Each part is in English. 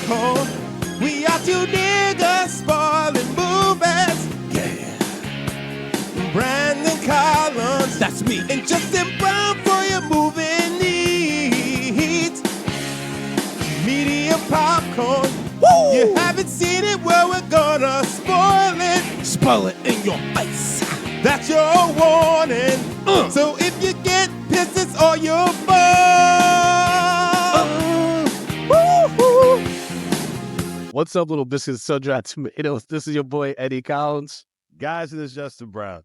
popcorn. We are two niggas spoiling movies. Yeah. Brandon Collins, that's me, and Justin Brown for your movie needs. Medium popcorn. Woo! You haven't seen it, well, we're gonna spoil it. Spoil it in your face. That's your warning. So if you get pissed, it's all your fault. What's up, little biscuits, sun-dried tomatoes? This is your boy, Eddie Collins. Guys, this is Justin Brown.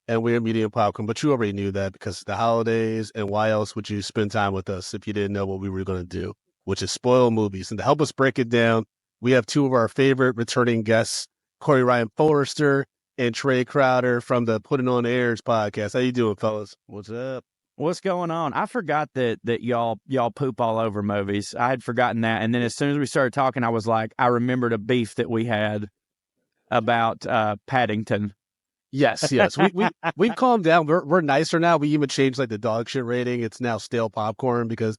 And we're Medium Popcorn, but you already knew that because the holidays, and why else would you spend time with us if you didn't know what we were going to do, which is spoil movies. And to help us break it down, we have two of our favorite returning guests, Corey Ryan Forrester and Trae Crowder from the Puttin on Airs podcast. How you doing, fellas? What's up? What's going on? I forgot that y'all poop all over movies. I had forgotten that. And then as soon as we started talking, I was like, I remembered a beef that we had about Paddington. Yes. We've calmed down. We're nicer now. We even changed like the dog shit rating. It's now stale popcorn because,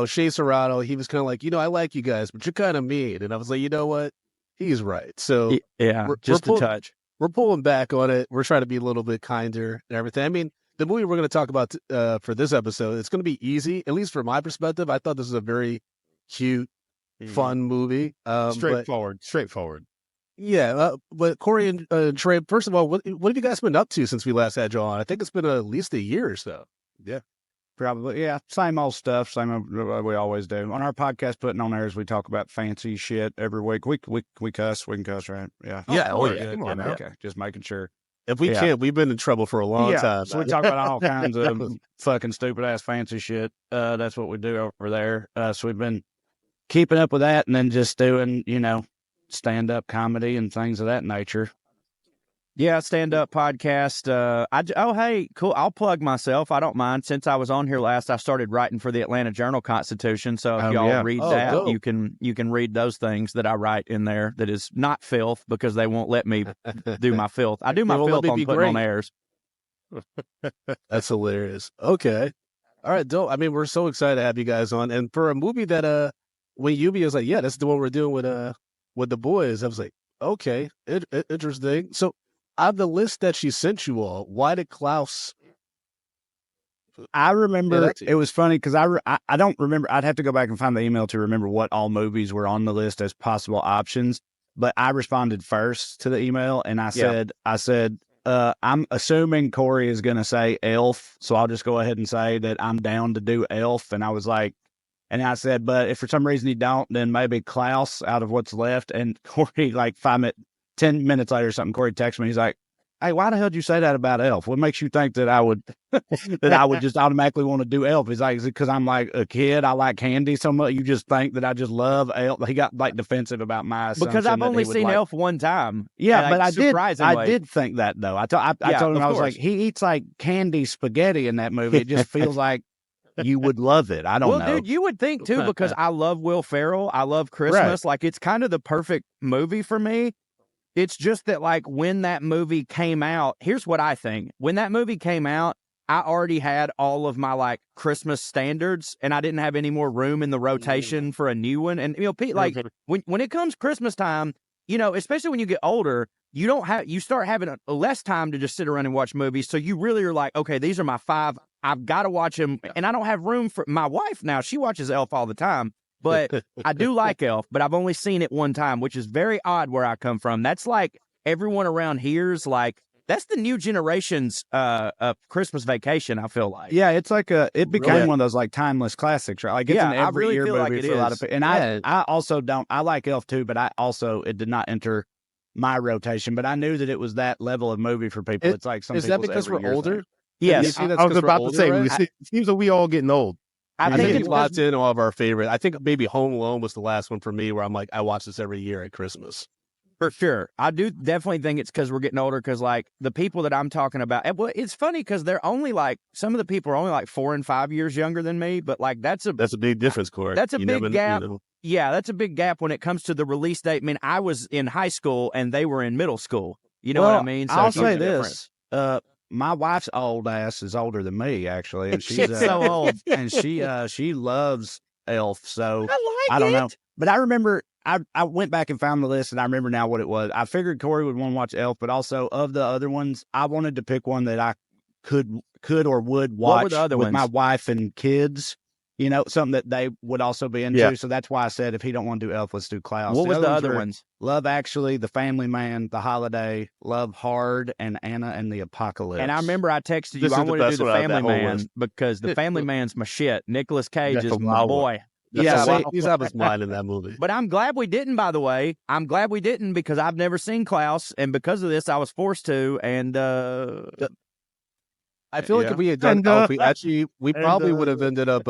Shea Serrano, he was kind of like, I like you guys, but you're kind of mean. And I was like, you know what? He's right. So yeah, just a touch. We're pulling back on it. We're trying to be a little bit kinder and everything. I mean, the movie we're going to talk about for this episode, it's going to be easy, at least from my perspective. I thought this was a very cute, fun movie. Straightforward. Yeah, but Corey and Trae, first of all, what have you guys been up to since we last had you on? I think it's been at least a year or so. Yeah, probably. Yeah, same old stuff, same old, we always do. On our podcast, Puttin on Airs, we talk about fancy shit every week. We cuss. We can cuss, right? Yeah. Yeah. Oh, yeah. Come on, okay. Just making sure. If we can't, we've been in trouble for a long time. So we talk about all kinds of fucking stupid ass fancy shit. That's what we do over there. So we've been keeping up with that, and then just doing, stand up comedy and things of that nature. Yeah, stand up podcast. Hey, cool. I'll plug myself. I don't mind. Since I was on here last, I started writing for the Atlanta Journal-Constitution. So if y'all read that, dope. you can read those things that I write in there. That is not filth because they won't let me do my filth. I do my filth on Puttin on Airs. That's hilarious. Okay, all right, dope. I mean, we're so excited to have you guys on, and for a movie that when Lluvia was like, yeah, that's the one we're doing with the boys. I was like, okay, interesting. So. Out of the list that she sent you all, why did Klaus? I remember it was funny because I don't remember. I'd have to go back and find the email to remember what all movies were on the list as possible options. But I responded first to the email, and I said, I'm assuming Corey is going to say Elf, so I'll just go ahead and say that I'm down to do Elf. And I was like, and I said, but if for some reason you don't, then maybe Klaus out of what's left. And Corey, like 10 minutes later or something, Corey texts me. He's like, hey, why the hell did you say that about Elf? What makes you think that I would just automatically want to do Elf? He's like, is it because I'm like a kid? I like candy so much. You just think that I just love Elf? He got like defensive about my assumption. Because I've only seen Elf one time. Yeah, but I did think that though. I told him, I was like, he eats like candy spaghetti in that movie. It just feels like you would love it. I don't know. Well, dude, you would think too, because I love Will Ferrell. I love Christmas. Right. Like, it's kind of the perfect movie for me. It's just that, like, when that movie came out, here's what I think. When that movie came out, I already had all of my, like, Christmas standards, and I didn't have any more room in the rotation for a new one. And, Pete, like, when it comes Christmas time, especially when you get older, you start having less time to just sit around and watch movies. So you really are like, okay, these are my 5. I've got to watch them. And I don't have room for my wife now. She watches Elf all the time. But I do like Elf, but I've only seen it one time, which is very odd where I come from. That's like everyone around here's like, that's the new generation's Christmas Vacation, I feel like. Yeah, it's like it became one of those like timeless classics, right? Like it's an every year movie for a lot of people. And I also I like Elf too, but it did not enter my rotation. But I knew that it was that level of movie for people. It's like some. Is that because we're older? Yes. I was about to say, it seems like we all getting old. I think it's locked in all of our favorite. I think maybe Home Alone was the last one for me where I'm like, I watch this every year at Christmas. For sure. I do definitely think it's because we're getting older, because, like, the people that I'm talking about, it's funny because they're only, like, some of the people are only, like, 4 and 5 years younger than me, but, like, that's a big difference, Corey. That's a big gap. Yeah, that's a big gap when it comes to the release date. I mean, I was in high school and they were in middle school. You know what I mean? So I'll say this. My wife's old ass is older than me, actually, and she's so old, and she loves Elf. So I don't know, but I remember I went back and found the list, and I remember now what it was. I figured Corey would want to watch Elf, but also of the other ones, I wanted to pick one that I could or would watch with my wife and kids. You know, something that they would also be into. Yeah. So that's why I said if he don't want to do Elf, let's do Klaus. What was the other ones? Love Actually, The Family Man, The Holiday, Love Hard, and Anna and the Apocalypse. And I remember I texted you, I want to do The Family Man because The Family Man's my shit. Nicolas Cage is my boy. He's out of his mind in that movie. But I'm glad we didn't, by the way. I'm glad we didn't because I've never seen Klaus, and because of this, I was forced to, and I feel like if we had done Elf, we probably would have ended up,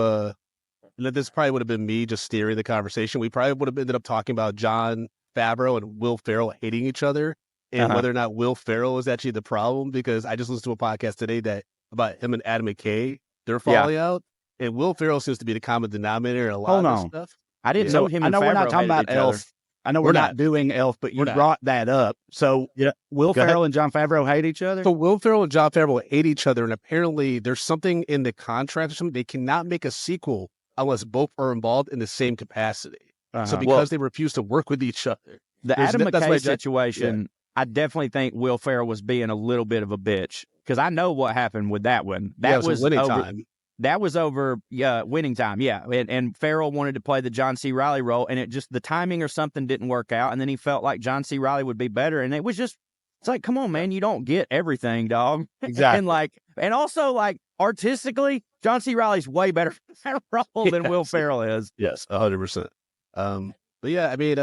this probably would have been me just steering the conversation. We probably would have ended up talking about Jon Favreau and Will Ferrell hating each other and whether or not Will Ferrell is actually the problem, because I just listened to a podcast today about him and Adam McKay, their falling out, and Will Ferrell seems to be the common denominator in a lot of stuff. I didn't know him and Favreau we're not talking about Elf. I know we're not doing Elf, but you brought that up. So Will Ferrell and Jon Favreau hate each other? So Will Ferrell and Jon Favreau hate each other, and apparently there's something in the contract or something. They cannot make a sequel unless both are involved in the same capacity. So because they refuse to work with each other. The Adam McKay situation, I definitely think Will Ferrell was being a little bit of a bitch, because I know what happened with that one. That was winning time. That was over winning time, and Farrell wanted to play the John C. Reilly role, and it just, the timing or something didn't work out, and then he felt like John C. Reilly would be better, and it was just, it's like, come on, man, you don't get everything, dog. Exactly. and also, artistically, John C. Reilly's way better for that role than Will Ferrell is. Yes, 100%. But yeah, I mean,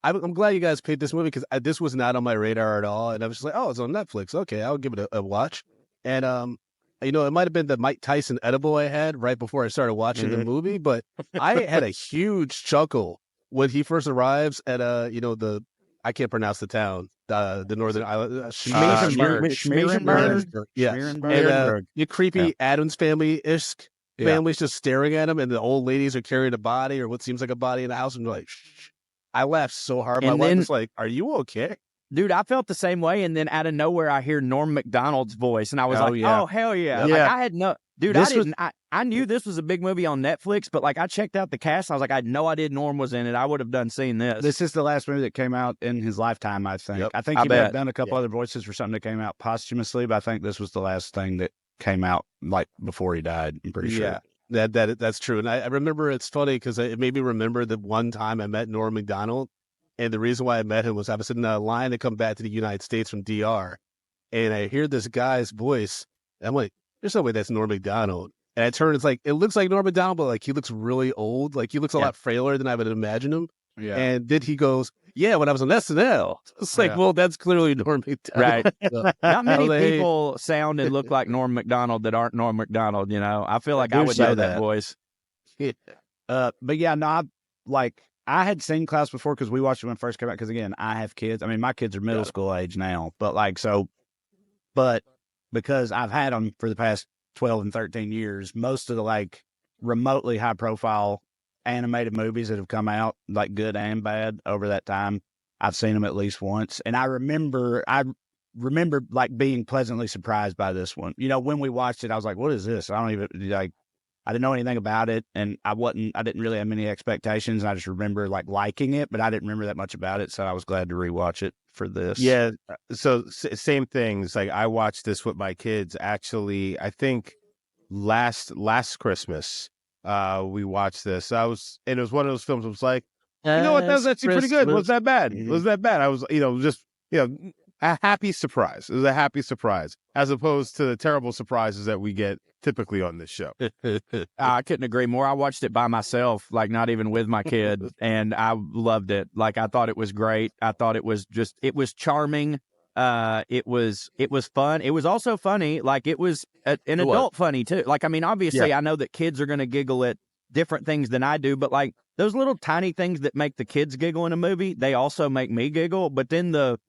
I'm glad you guys picked this movie, because this was not on my radar at all, and I was just like, oh, it's on Netflix. Okay, I'll give it a watch. And it might have been the Mike Tyson edible I had right before I started watching the movie, but I had a huge chuckle when he first arrives at I can't pronounce the town, the northern island, Schmierenberg. Yeah, and your creepy Addams family-ish family's just staring at him, and the old ladies are carrying a body or what seems like a body in the house, and they're like, shh. I laughed so hard. My wife was like, "Are you okay?" Dude, I felt the same way, and then out of nowhere, I hear Norm McDonald's voice, and I was oh, hell yeah. I had no... Dude, I knew this was a big movie on Netflix, but, I checked out the cast, and I was like, I had no idea Norm was in it. I would have seen this. This is the last movie that came out in his lifetime, I think. Yep. I think he may have done a couple other voices for something that came out posthumously, but I think this was the last thing that came out, before he died, I'm pretty sure. Yeah, that's true. And I remember, it's funny, because it made me remember the one time I met Norm McDonald. And the reason why I met him was I was in a line to come back to the United States from DR. And I hear this guy's voice. And I'm like, there's no way that's Norm McDonald. And I turn, it looks like Norm McDonald, but he looks really old. He looks a lot frailer than I would imagine him. Yeah. And then he goes, yeah, when I was on SNL. It's well, that's clearly Norm McDonald. Right. So, not many people sound and look like Norm McDonald that aren't Norm McDonald, I feel like I would know that voice. Yeah. But yeah, no, I had seen Klaus before because we watched it when it first came out. Because again, I have kids. I mean, my kids are middle school age now, but but because I've had them for the past 12 and 13 years, most of the remotely high profile animated movies that have come out, good and bad over that time, I've seen them at least once. And I remember being pleasantly surprised by this one. When we watched it, I was like, what is this? I don't even I didn't know anything about it, and I didn't really have many expectations. And I just remember liking it, but I didn't remember that much about it. So I was glad to rewatch it for this. Yeah. So same things. I watched this with my kids. Actually, I think last Christmas, we watched this. And it was one of those films. I was like, you know what? That was actually pretty good. Was that bad? Was that bad? I was, a happy surprise. It was a happy surprise, as opposed to the terrible surprises that we get typically on this show. I couldn't agree more. I watched it by myself, not even with my kid, and I loved it. I thought it was great. I thought it was charming. It was fun. It was also funny. It was an adult funny too. Obviously I know that kids are going to giggle at different things than I do, but those little tiny things that make the kids giggle in a movie, they also make me giggle. But then the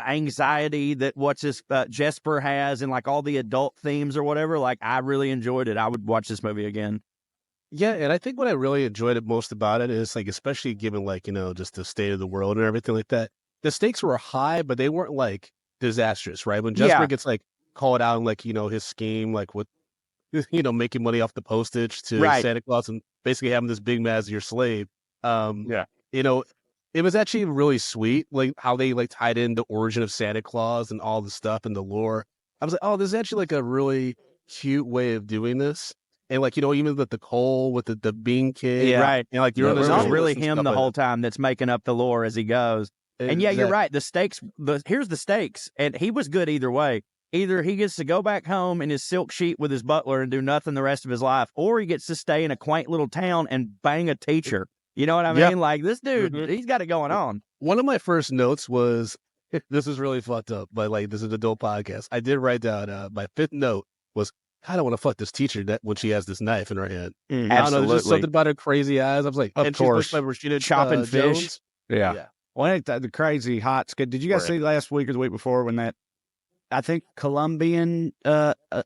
anxiety that Jesper has, and all the adult themes or whatever, I really enjoyed it. I would watch this movie again. Yeah, and I think what I really enjoyed it most about it is especially given just the state of the world and everything like that. The stakes were high, but they weren't disastrous, right? When Jesper gets called out on his scheme, with making money off the postage to Santa Claus and basically having this big man as your slave. you know, it was actually really sweet, like how they like tied in the origin of Santa Claus and all the stuff and the lore. I was like, oh, this is actually like a really cute way of doing this. And like, even with the Cole with the Bean Kid, Yeah. Right. And like you're on It's this not really him the whole time that's making up the lore as he goes. And yeah, you're right. The stakes. Here's the stakes, and he was good either way. Either he gets to go back home in his silk sheet with his butler and do nothing the rest of his life, or he gets to stay in a quaint little town and bang a teacher. You know what I mean? Yep. Like this dude, he's got it going on. One of my first notes was, this is really fucked up, but like this is an adult podcast. I did write down my fifth note was, I don't want to fuck this teacher that when she has this knife in her hand. I don't know, there's just something about her crazy eyes. I was like, of course, she's Rashida chopping fish. Jones. Yeah. Well, I think the crazy hot skit. Did you guys see last week or the week before when that, I think, Colombian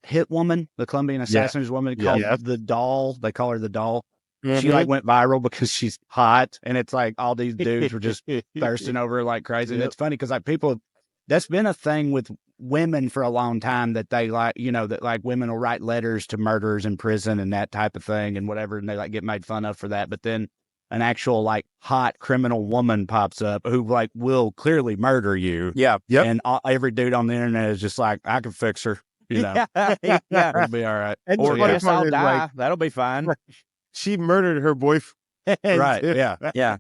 hit woman, the Colombian assassin's woman called the doll. They call her the doll. She like went viral because she's hot, and it's like all these dudes were just thirsting over her like crazy. And it's funny because like people, that's been a thing with women for a long time that they like, that like women will write letters to murderers in prison and that type of thing and whatever, and they like get made fun of for that. But then an actual like hot criminal woman pops up who like will clearly murder you. Yeah. Yep. And every dude on the internet is just like, I can fix her. Yeah. It'll be all right. And Or the funny yes, part I'll is, die. like, That'll be fine. she murdered her boyfriend. Right. Yeah. Yeah.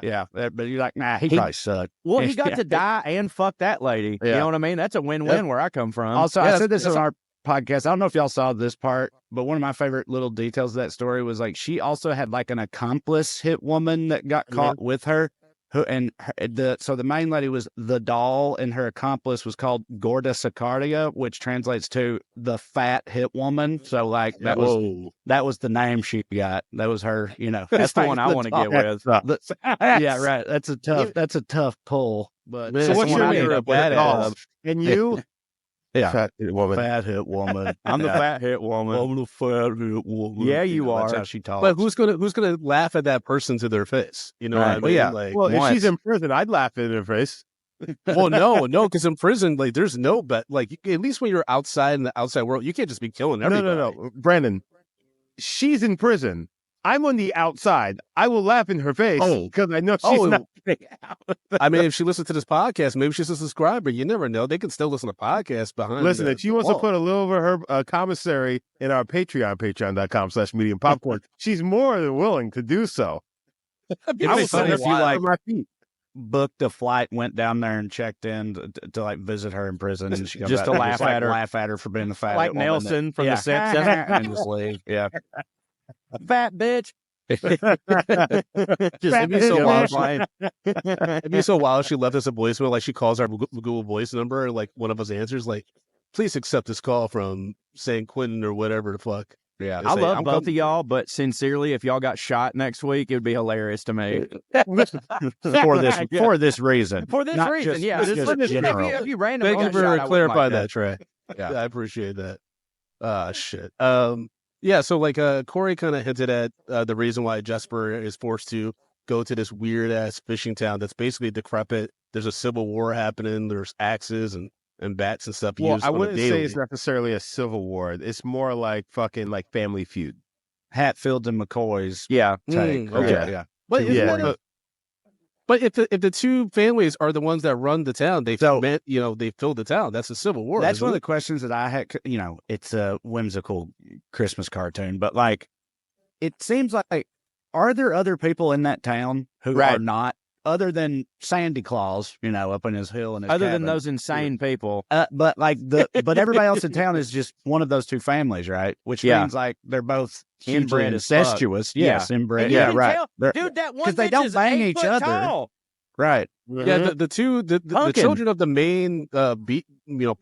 Yeah. But you're like, nah, he probably sucked. Well, he got to die and fuck that lady. You know what I mean? That's a win-win where I come from. Also, I said this on our podcast. I don't know if y'all saw this part, but one of my favorite little details of that story was like she also had like an accomplice hit woman that got caught with her. So the main lady was the doll, and her accomplice was called Gorda Sicaria, which translates to the fat hit woman. So like that was the name she got. That was her. That's the one I want to get with. Yeah, right. That's a tough pull. But So what's your name? And you? Yeah. Fat hit woman. Fat hit woman. I'm the fat hit woman. I'm the fat hit woman. Yeah, you are. That's how she talks. But who's gonna laugh at that person to their face? You know what I mean? Well, yeah. Like, Well, if she's in prison, I'd laugh in her face. well, no, because in prison, like, there's no bet. Like, at least when you're outside in the outside world, you can't just be killing everybody. No. Brandon, she's in prison. I'm on the outside. I will laugh in her face because I know she's not getting out. I mean, if she listens to this podcast, maybe she's a subscriber. You never know. They can still listen to podcasts behind. Listen, if she wants to put a little of her commissary in our Patreon, patreon.com/medium popcorn, she's more than willing to do so. I was funny if you like booked a flight, went down there and checked in to like visit her in prison, and she just to laugh at her, for being the fat like Nelson from the Simpsons, and just leave. Yeah. Fat bitch. It'd be so wild. It'd be so wild. She left us a voicemail. Like she calls our Google Voice number, and like one of us answers, like, "Please accept this call from San Quentin or whatever the fuck." Yeah, I love both of y'all, but sincerely, if y'all got shot next week, it would be hilarious to me. for this reason. For this reason, just, yeah. If you randomly Thank you for clarifying that, Trae. Yeah, I appreciate that. Shit. Yeah, so like Corey kind of hinted at the reason why Jesper is forced to go to this weird ass fishing town that's basically decrepit. There's a civil war happening. There's axes and bats and stuff. Well, used I wouldn't say it's necessarily a civil war. It's more like fucking like Family Feud. Hatfields and McCoys. Yeah. Take. Okay. Yeah. But if the two families are the ones that run the town, they filled the town. That's a civil war. That's one of the questions that I had. It's a whimsical Christmas cartoon, but like, it seems like, are there other people in that town who are not, other than Sandy Claus, up in his hill and his other cabin? than those insane people? But everybody else in town is just one of those two families, right? Which means like they're both inbred, incestuous. Yes, inbred. And yeah, right. Dude, that one because they don't bang each other. Tall. Right. Yeah, the children of the main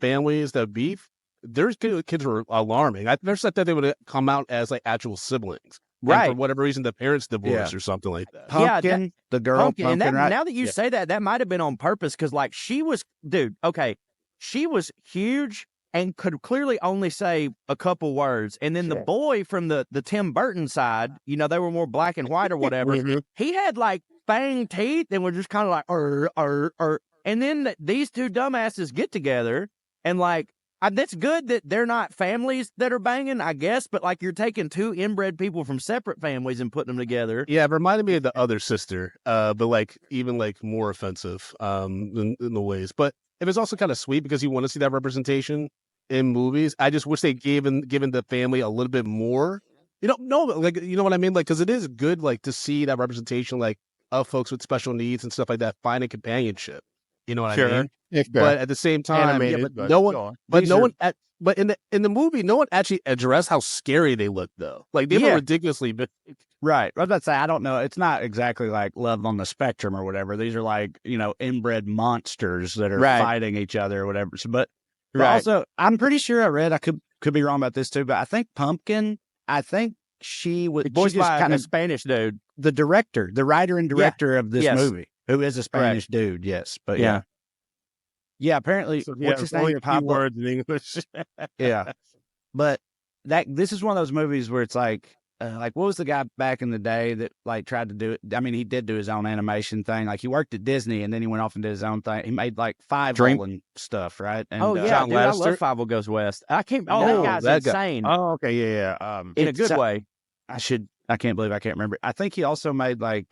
families that beef, their kids were alarming. I first thought they would come out as like actual siblings. Right. And for whatever reason, the parents divorced or something like that. Pumpkin, the girl Pumpkin, right? Now that you say that might have been on purpose because, like, she was huge and could clearly only say a couple words. And then the boy from the Tim Burton side, they were more black and white or whatever. He had, like, fang teeth and were just kind of like, And then these two dumbasses get together and, like, That's good that they're not families that are banging, I guess, but like you're taking two inbred people from separate families and putting them together. Yeah, it reminded me of the other sister, but like even like more offensive in the ways. But it was also kind of sweet because you want to see that representation in movies. I just wish they given the family a little bit more. No, like you know what I mean, like because it is good like to see that representation like of folks with special needs and stuff like that finding companionship. You know what I mean? Yeah, But at the same time, animated, but no one, go on. but no one, but in the movie, no one actually addressed how scary they look though. Like they were ridiculously big. Right. I was about to say, I don't know. It's not exactly like Love on the Spectrum or whatever. These are like, inbred monsters that are fighting each other or whatever. So, but also, I'm pretty sure I read, I could be wrong about this too, but I think Pumpkin, she was voiced by kind of Spanish dude. The director, the writer and director of this movie, who is a Spanish dude. Yes. But yeah. Apparently, what's his name? Pablo. Words in English. Yeah. But this is one of those movies where it's like what was the guy back in the day that like tried to do it? I mean, he did do his own animation thing. Like he worked at Disney and then he went off and did his own thing. He made like Five-O and stuff, right? And, dude, I love Five-O Goes West. I can't. That guy's insane. Oh, okay, yeah. In a good way. I can't believe I can't remember. I think he also made like,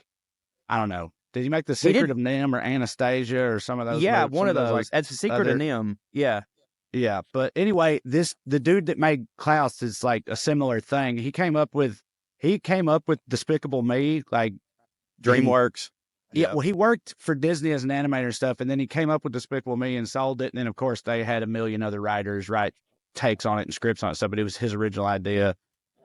I don't know. Did he make The Secret of Nim or Anastasia or some of those? Yeah, one of those. Like, that's The Secret of Nim. Yeah. Yeah. But anyway, the dude that made Klaus is like a similar thing. He came up with Despicable Me, like DreamWorks. Well, he worked for Disney as an animator and stuff, and then he came up with Despicable Me and sold it. And then, of course, they had a million other writers write takes on it and scripts on it, stuff, but it was his original idea.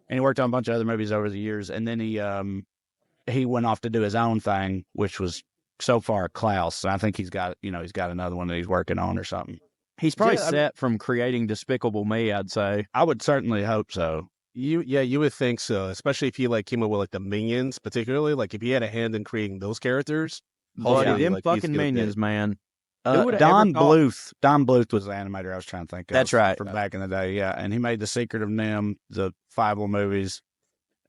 And he worked on a bunch of other movies over the years. And then he went off to do his own thing, which was so far Klaus. And I think he's got another one that he's working on or something. He's probably set from creating Despicable Me, I'd say. I would certainly hope so. You would think so, especially if he like came up with like the Minions, particularly like if he had a hand in creating those characters. Them fucking Minions, man. Don Bluth was the animator I was trying to think of. That's right. From back in the day, yeah. And he made The Secret of Nim, the Five-O movies,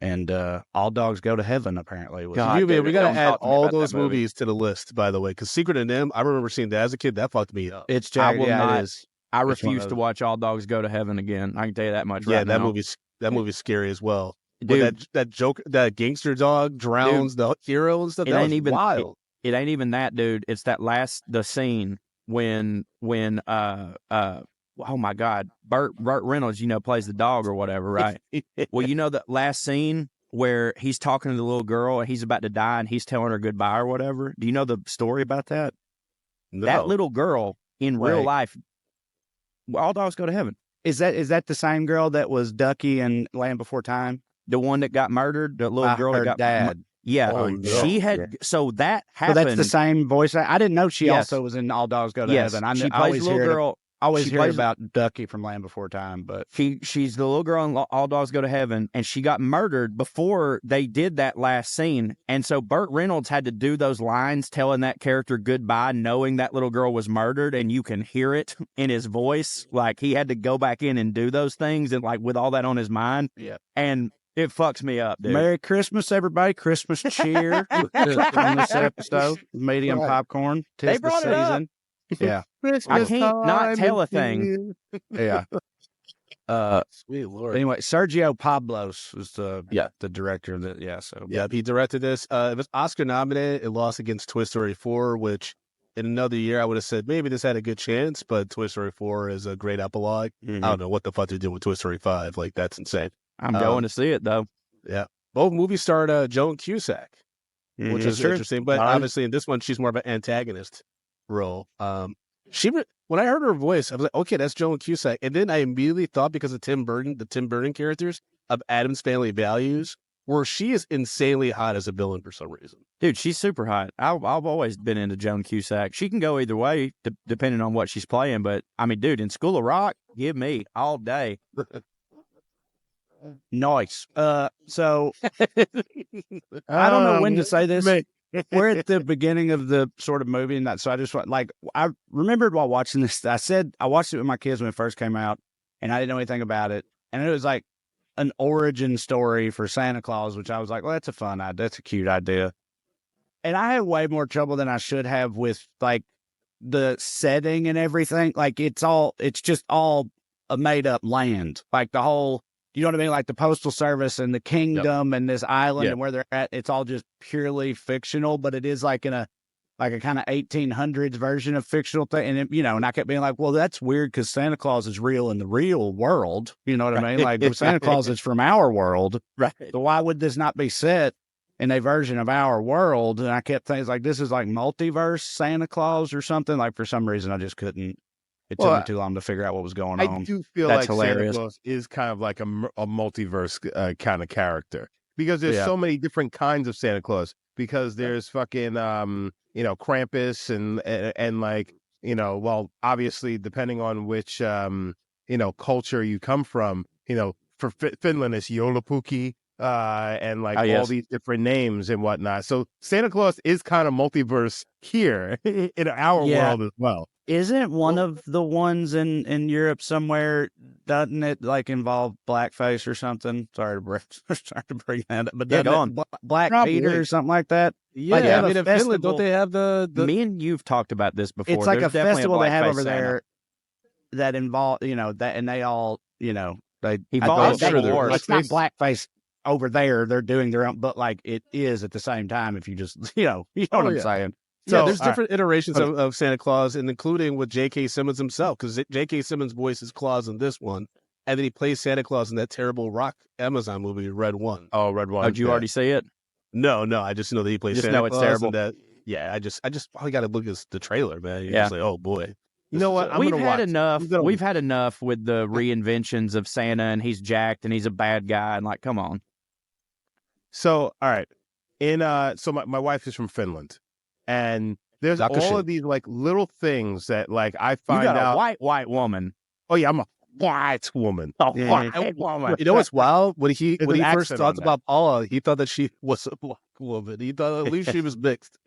and All Dogs Go to Heaven, apparently. We got to add all those movies to the list, by the way, because Secret of Nim, I remember seeing that as a kid. That fucked me up. It is. I refuse to watch All Dogs Go to Heaven again. I can tell you that much right now. That movie's scary as well. Dude, that gangster dog drowns the hero and stuff. That was wild. It ain't even that, dude. It's the scene when oh my God, Burt Reynolds, plays the dog or whatever, right? Well, the last scene where he's talking to the little girl and he's about to die and he's telling her goodbye or whatever. Do you know the story about that? No. That little girl in real life, All Dogs Go to Heaven. Is that the same girl that was Ducky and Land Before Time? The one that got murdered, the little girl that got dad. Yeah, she had. So that happened. So that's the same voice. I didn't know she also was in All Dogs Go to Heaven. She plays the little girl. I always hear about Ducky from Land Before Time, but she's the little girl in All Dogs Go to Heaven, and she got murdered before they did that last scene. And so Burt Reynolds had to do those lines telling that character goodbye, knowing that little girl was murdered, and you can hear it in his voice. Like he had to go back in and do those things, and like with all that on his mind. Yeah, and it fucks me up, dude. Merry Christmas, everybody! Christmas cheer on this episode. Medium popcorn. They brought the it season. Up. Yeah, I can't not tell a thing. Yeah. Sweet Lord. Anyway, Sergio Pablos was the director of it. Yeah, so he directed this. It was Oscar nominated. It lost against Toy Story 4, which in another year I would have said maybe this had a good chance, but Toy Story 4 is a great epilogue. Mm-hmm. I don't know what the fuck they're doing with Toy Story 5. Like that's insane. I'm going to see it though. Yeah, both movies starred Joan Cusack, which is interesting. But obviously in this one she's more of an antagonist role. When I heard her voice, I was like, okay, that's Joan Cusack. And then I immediately thought, because of the Tim Burton characters of Addams Family Values, where she is insanely hot as a villain for some reason. Dude, she's super hot. I've always been into Joan Cusack. She can go either way, depending on what she's playing. But I mean, dude, in School of Rock, give me all day. Nice. So I don't know when to say this. We're at the beginning of the sort of movie, and so I just want, I remembered while watching this, I said I watched it with my kids when it first came out, and I didn't know anything about it, and it was like an origin story for Santa Claus, which I was like, well, that's a fun idea, that's a cute idea, and I had way more trouble than I should have with like the setting and everything. Like it's just all a made up land. Like the whole, you know what I mean? Like the Postal Service and the kingdom and this island and where they're at, it's all just purely fictional, but it is like in a kind of 1800s version of fictional thing. And, and I kept being like, well, that's weird because Santa Claus is real in the real world. You know what I mean? Like Santa Claus is from our world. Right. So why would this not be set in a version of our world? And I kept thinking like, this is like multiverse Santa Claus or something. Like for some reason, I just couldn't. It took me too long to figure out what was going on. I do feel That's like hilarious. Santa Claus is kind of like a multiverse kind of character because there's so many different kinds of Santa Claus because there's fucking, Krampus and like, well, obviously depending on which, culture you come from, for Finland it's Joulupukki, and like all these different names and whatnot. So Santa Claus is kind of multiverse here in our world as well. Isn't one of the ones in Europe somewhere, doesn't it like involve blackface or something? Sorry to bring that up, but go on. Black Peter or something like that? Yeah, like I mean, in Finland, don't they have the... Me and you've talked about this before. It's like There's a festival they have over Santa. there that involve, that, and they all, they... Evolve. It's not blackface over there. They're doing their own, but like it is at the same time if you just, you know what I'm saying? So there's different iterations of Santa Claus, and including with J.K. Simmons himself, because J.K. Simmons voices Claus in this one, and then he plays Santa Claus in that terrible rock Amazon movie, Red One. Oh, Red One. Oh, did you already see it? No, I just know that he plays Just Santa know it's Claus. terrible. And that, I just all you got to look is the trailer, man. You're just like, oh boy. You know what? We've had enough. We've had enough with the reinventions of Santa, and he's jacked, and he's a bad guy, and like, come on. So, all right, so my wife is from Finland, and there's all of these like little things that like I find out. A white woman. Oh yeah, I'm a white woman. White woman. You know what's wild? When he first accent talked on about Paula, he thought that she was a black woman. He thought at least she was mixed.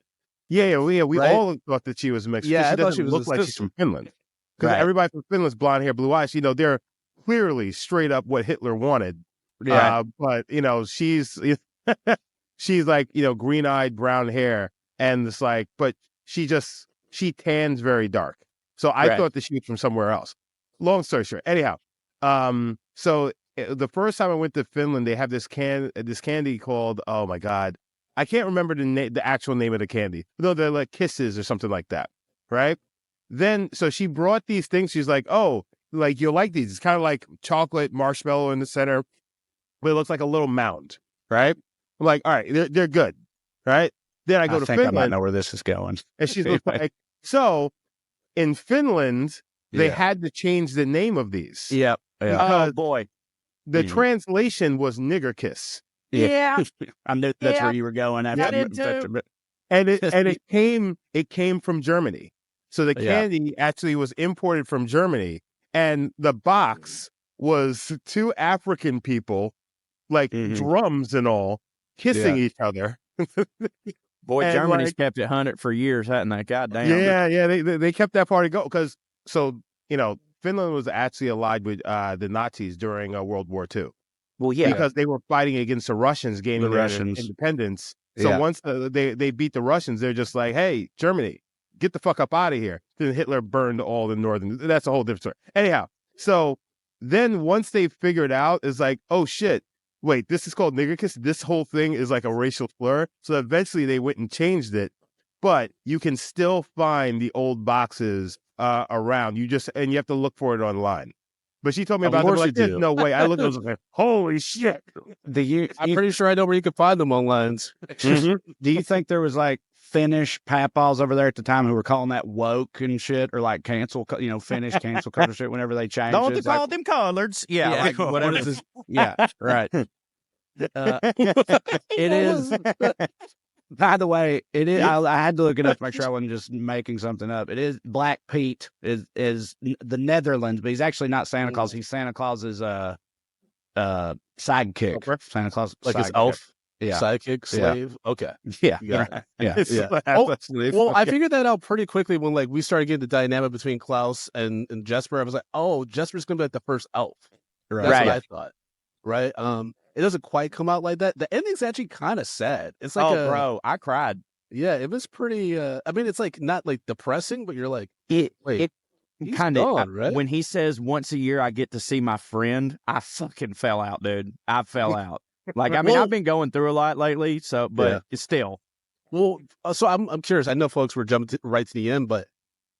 Yeah, we Right? all thought that she was mixed. Yeah, she I thought doesn't she was look a like she's from Finland. Because everybody from Finland's blonde hair, blue eyes. They're clearly straight up what Hitler wanted. Yeah. But she's she's like green eyed, brown hair, and it's like, but she tans very dark. So I thought that she was from somewhere else. Long story short, anyhow, so the first time I went to Finland, they have this candy called, oh my God, I can't remember the actual name of the candy. No, they're like Kisses or something like that, right? Then, so she brought these things. She's like, oh, like you'll like these. It's kind of like chocolate marshmallow in the center, but it looks like a little mound, right? I'm like, all right, they're good, right? Then I go to Finland. I might know where this is going. And she's like, so in Finland, they had to change the name of these. Yep. Oh boy, the translation was nigger kiss. Yeah. I knew that's where you were going. And it came from Germany. So the candy actually was imported from Germany, and the box was two African people, like drums and all, kissing each other. Boy, and Germany's kept it 100 for years, hasn't they? God damn. Yeah. They kept that party going because Finland was actually allied with the Nazis during World War II. Well, yeah, because they were fighting against the Russians, gaining their independence. So once they beat the Russians, they're just like, hey, Germany, get the fuck up out of here. Then Hitler burned all the northern. That's a whole different story. Anyhow, so then once they figured out, it's like, oh shit, wait, this is called nigger kiss. This whole thing is like a racial slur. So eventually they went and changed it, but you can still find the old boxes around. You have to look for it online. But she told me about it. Like, there's no way. I looked at it, I was like, holy shit. I'm pretty sure I know where you can find them online. Do you think there was like Finnish papaws over there at the time who were calling that woke and shit, or like cancel, Finnish cancel culture shit whenever they changed? Don't they call them collards? Yeah, like whatever. Yeah, right. It is. By the way, it is. I had to look it up to make sure I wasn't just making something up. It is Black Pete is the Netherlands, but he's actually not Santa Claus. He's Santa Claus's sidekick. Santa Claus, like his elf, sidekick, slave. Okay, yeah. Well, I figured that out pretty quickly when we started getting the dynamic between Klaus and Jesper. I was like, oh, Jesper's gonna be like the first elf. That's what I thought. Right. It doesn't quite come out like that. The ending's actually kind of sad. It's like, bro, I cried. Yeah, it was pretty. I mean, it's like not like depressing, but you're like, wait, kind of right? when he says once a year I get to see my friend, I fucking fell out, dude. I fell out. Like, I mean, I've been going through a lot lately, so but it's still. Well, so I'm curious. I know folks were jumping right to the end, but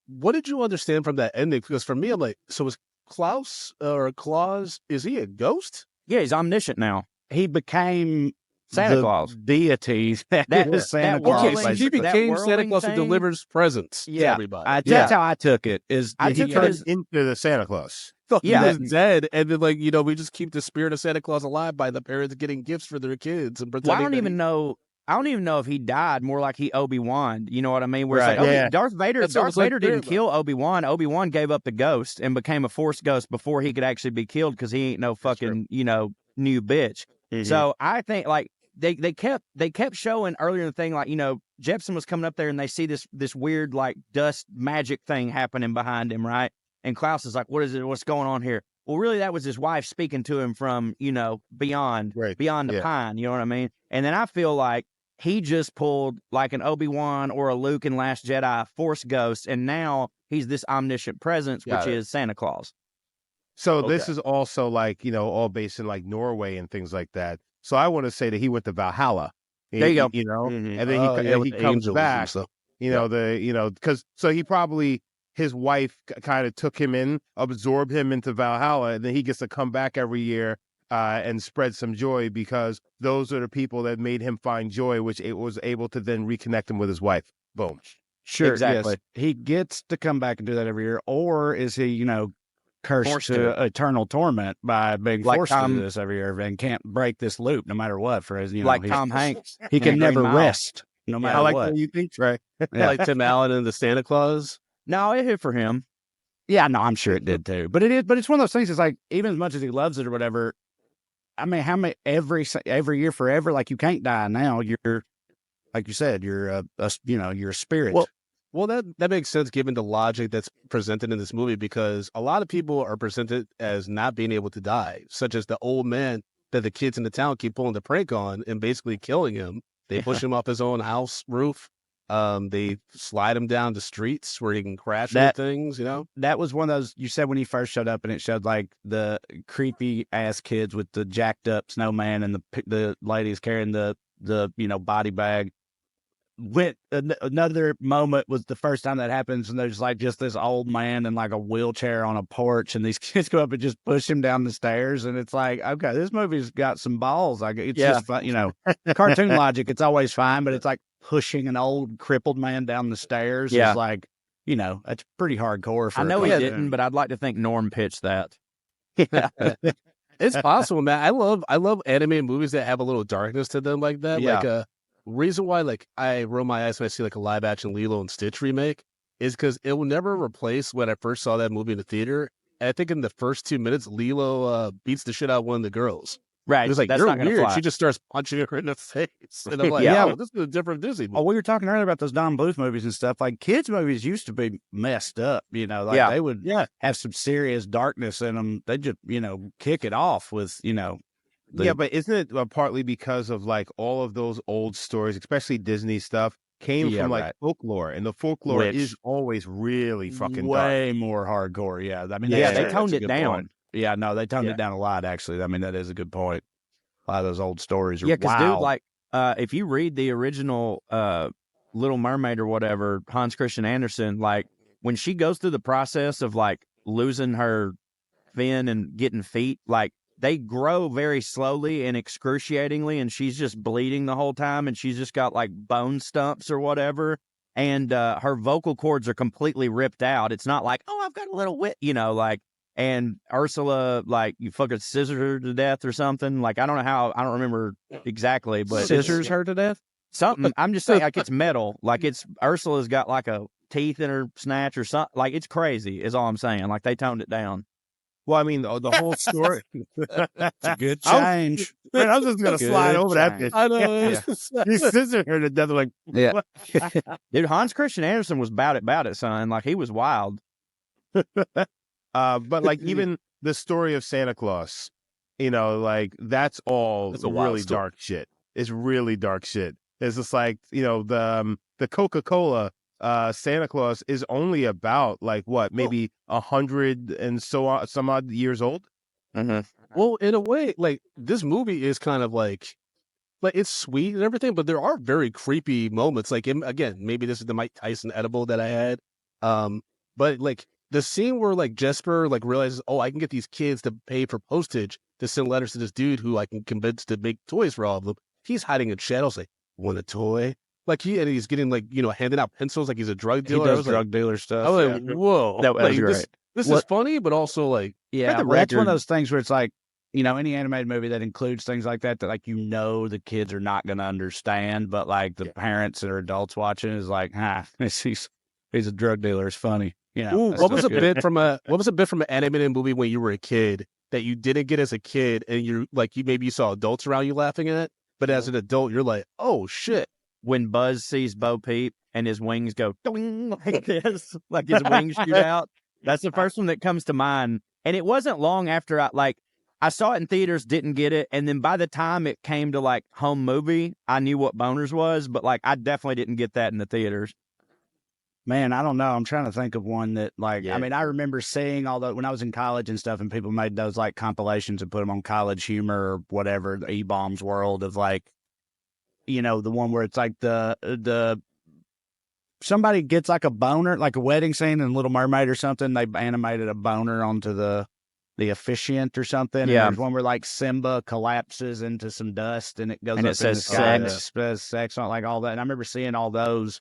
what did you understand from that ending? Because for me, I'm like, so is Klaus or Claus? Is he a ghost? Yeah, he's omniscient now. He became Santa Claus deity. That is Santa that Claus. Okay, so whirling- he that became Santa whirling Claus who thing- delivers presents to Yeah, everybody. that's how I took it. I He took it turned as into the Santa Claus. Yeah. He was dead, and then we just keep the spirit of Santa Claus alive by the parents getting gifts for their kids and well, pretending. I don't even know if he died. More like he Obi-Wan. You know what I mean? Where it's Right. like Yeah. Darth Vader. That's what it Darth was like Vader there, didn't kill Obi-Wan. Obi-Wan gave up the ghost and became a Force ghost before he could actually be killed because he ain't no fucking new bitch. So I think like they kept showing earlier in the thing like Jepsen was coming up there and they see this weird like dust magic thing happening behind him, right? And Klaus is like, "What is it? What's going on here?" Well, really, that was his wife speaking to him from beyond the pine. You know what I mean? And then I feel like he just pulled like an Obi-Wan or a Luke in Last Jedi Force ghost, and now he's this omniscient presence, which is Santa Claus. So this is also like, all based in like Norway and things like that. So I want to say that he went to Valhalla. There you go. And then he comes back, because so he probably, his wife kind of took him in, absorbed him into Valhalla, and then he gets to come back every year and spread some joy because those are the people that made him find joy, which it was able to then reconnect him with his wife. Boom. Sure, exactly. Yes. He gets to come back and do that every year, or is he, cursed Forced to eternal torment by being Like forced Tom- to do this every year and can't break this loop no matter what? For his, Like Tom Hanks. he can in never Green Mile. rest no matter I like what. what you think, Trae. like Tim Allen and the Santa Claus. No, it hit for him. Yeah, no, I'm sure it did too. But it's one of those things. It's like even as much as he loves it or whatever. I mean, how many every year forever? Like you can't die now. You're like you said, you're you're a spirit. Well, that makes sense given the logic that's presented in this movie because a lot of people are presented as not being able to die, such as the old man that the kids in the town keep pulling the prank on and basically killing him. They push him off his own house roof. They slide him down the streets where he can crash into things, That was one of those you said when he first showed up, and it showed like the creepy ass kids with the jacked up snowman and the ladies carrying the body bag. Another moment was the first time that happens, and there's like just this old man in like a wheelchair on a porch, and these kids go up and just push him down the stairs, and it's like, okay, this movie's got some balls. Like it's just fun, cartoon logic. It's always fine, but it's like pushing an old crippled man down the stairs is like, that's pretty hardcore. For I know he didn't, but I'd like to think Norm pitched that. It's possible, man. I love animated movies that have a little darkness to them like that. Yeah. Like reason why I roll my eyes when I see like a live action Lilo and Stitch remake is because it will never replace when I first saw that movie in the theater. And I think in the first 2 minutes, Lilo beats the shit out of one of the girls. Right. It was like, that's you're not gonna weird. fly. She just starts punching her in the face. And I'm like, this is a different Disney movie. Oh, we were talking earlier about those Don Bluth movies and stuff. Like kids' movies used to be messed up, they would have some serious darkness in them. They just, kick it off with, But isn't it partly because of like all of those old stories, especially Disney stuff, came from like folklore, and the folklore is always really fucking way dark. more hardcore. Yeah, I mean, they toned it down. Point. Yeah, no, they toned it down a lot. Actually, I mean, that is a good point. A lot of those old stories are because dude, like if you read the original Little Mermaid or whatever, Hans Christian Andersen, like when she goes through the process of like losing her fin and getting feet, like they grow very slowly and excruciatingly, and she's just bleeding the whole time, and she's just got like bone stumps or whatever, and her vocal cords are completely ripped out. It's not like, oh, I've got a little and Ursula, like, you fucking scissored her to death or something. Like, I don't know how, I don't remember exactly, but scissors her to death? Something. I'm just saying, like, it's metal. Like, Ursula's got like a teeth in her snatch or something. Like, it's crazy, is all I'm saying. Like, they toned it down. Well, I mean, the whole story. That's a good change. I was just going to slide over that bitch. I know. You scissored her to death. Like, yeah. Dude, Hans Christian Andersen was about it, son. Like, he was wild. But like even the story of Santa Claus, like that's all really dark shit. It's really dark shit. It's just like, the Coca-Cola Santa Claus is only about like what, maybe 100 and some odd years old. Mm-hmm. Well, in a way, like this movie is kind of like it's sweet and everything, but there are very creepy moments. Like again, maybe this is the Mike Tyson edible that I had. But like the scene where like Jesper like realizes, oh, I can get these kids to pay for postage to send letters to this dude who I can convince to make toys for all of them. He's hiding in shadows, like, want a toy? Like he's getting like, handing out pencils like he's a drug dealer. He does drug dealer stuff. I was like, whoa. That was great. This is funny, but also like, yeah, that's one of those things where it's like, any animated movie that includes things like that like, the kids are not going to understand, but like the parents or adults watching is like, he's a drug dealer. It's funny. Ooh, what was a bit from an animated movie when you were a kid that you didn't get as a kid, and you saw adults around you laughing at it, but as an adult you're like, oh shit. When Buzz sees Bo Peep and his wings go doing like this, like his wings shoot out. That's the first one that comes to mind. And it wasn't long after I saw it in theaters, didn't get it, and then by the time it came to like home movie, I knew what Boners was, but like I definitely didn't get that in the theaters. Man, I don't know. I'm trying to think of one that I remember seeing all that when I was in college and stuff, and people made those like compilations and put them on College Humor or whatever, the E-Bombs world of like, the one where it's like the somebody gets like a boner, like a wedding scene in Little Mermaid or something. They animated a boner onto the officiant or something. Yeah. And there's one where like Simba collapses into some dust and it goes and up it says in the sky and sex. it says sex on like all that. And I remember seeing all those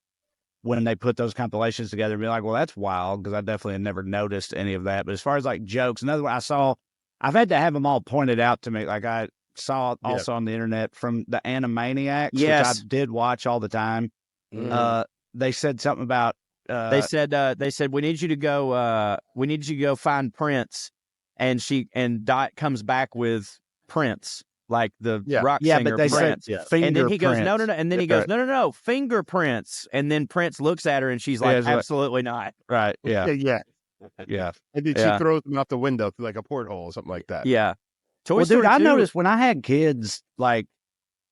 when they put those compilations together and be like, well, that's wild, because I definitely had never noticed any of that. But as far as like jokes, another one I've had to have them all pointed out to me. Like I saw also on the internet from the Animaniacs, which I did watch all the time. Mm. They said something about they said we need you to go find Prince, and Dot comes back with Prince, like the rock singer. But they Prince. said And then he goes, no, and then he goes, right. no, fingerprints, and then Prince looks at her and she's like, absolutely not. Right, yeah. And then she throws him out the window through like a porthole or something like that. Yeah. Dude, I noticed when I had kids, like,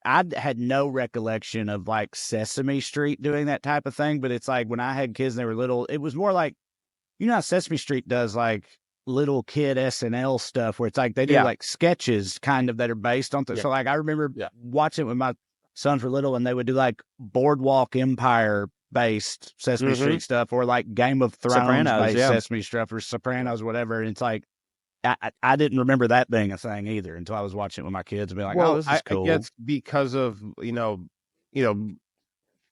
I had no recollection of like Sesame Street doing that type of thing, but it's like when I had kids and they were little, it was more like, how Sesame Street does like little kid SNL stuff where it's like they do like sketches kind of that are based on so like I remember watching it when my sons were little and they would do like Boardwalk Empire based Sesame Street stuff or like Game of Thrones based Sesame stuff or Sopranos, whatever. And it's like I didn't remember that being a thing either until I was watching it with my kids and being like, oh, this is cool. I guess because of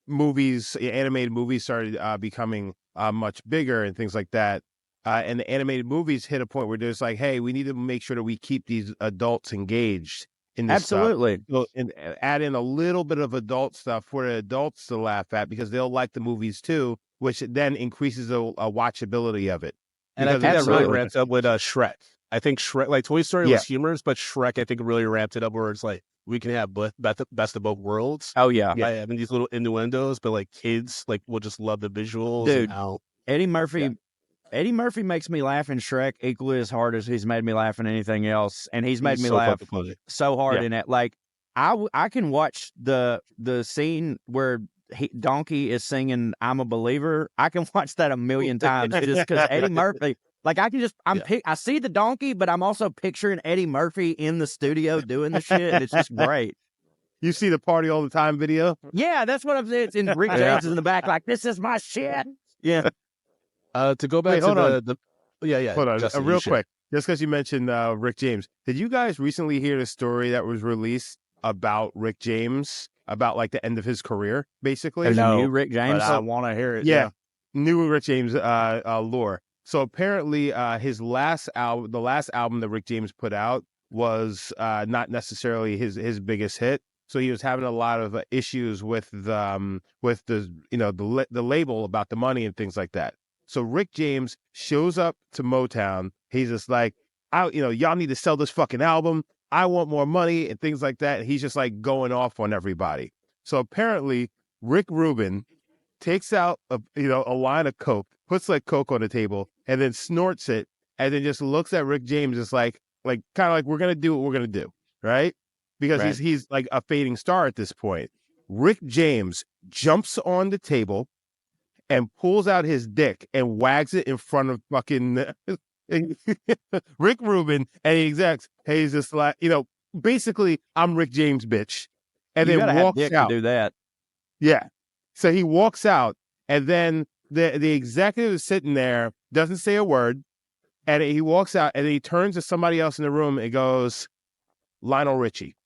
movies, animated movies started becoming much bigger and things like that. And the animated movies hit a point where there's like, hey, we need to make sure that we keep these adults engaged in this Absolutely. stuff. And add in a little bit of adult stuff for the adults to laugh at because they'll like the movies too, which then increases the watchability of it. And I think that really ramped up with Shrek. I think Shrek, like Toy Story was humorous, but Shrek, I think, really ramped it up where it's like, we can have best of both worlds. Oh, yeah. By having these little innuendos, but like kids, like, will just love the visuals. Dude, and how, Eddie Murphy makes me laugh in Shrek equally as hard as he's made me laugh in anything else. And he's made me laugh so hard in it. Like, I can watch the scene where Donkey is singing I'm a Believer. I can watch that a million times just because Eddie Murphy... Like, I can just, I see the donkey, but I'm also picturing Eddie Murphy in the studio doing the shit, and it's just great. You see the Party All the Time video? Yeah, that's what I'm saying. It's in Rick James is in the back, like, this is my shit. Yeah. To go back to Hold on, Justin, real quick. Just because you mentioned Rick James. Did you guys recently hear the story that was released about Rick James, about like the end of his career, basically? There's a new Rick James? I want to hear it. Yeah. New Rick James lore. So apparently, his last album, the last album that Rick James put out, was not necessarily his biggest hit. So he was having a lot of issues with the label about the money and things like that. So Rick James shows up to Motown. He's just like, y'all need to sell this fucking album. I want more money and things like that. And he's just like going off on everybody. So apparently, Rick Rubin takes out a line of coke, puts like coke on the table, and then snorts it, and then just looks at Rick James as like kind of like, we're gonna do what we're gonna do, right? Because he's like a fading star at this point. Rick James jumps on the table and pulls out his dick and wags it in front of fucking Rick Rubin, and he execs, hey, he's just like, basically, I'm Rick James, bitch. And you then gotta walks have dick out. to do that. Yeah. So he walks out, and then the executive is sitting there, doesn't say a word, and he walks out, and he turns to somebody else in the room and goes, Lionel Richie.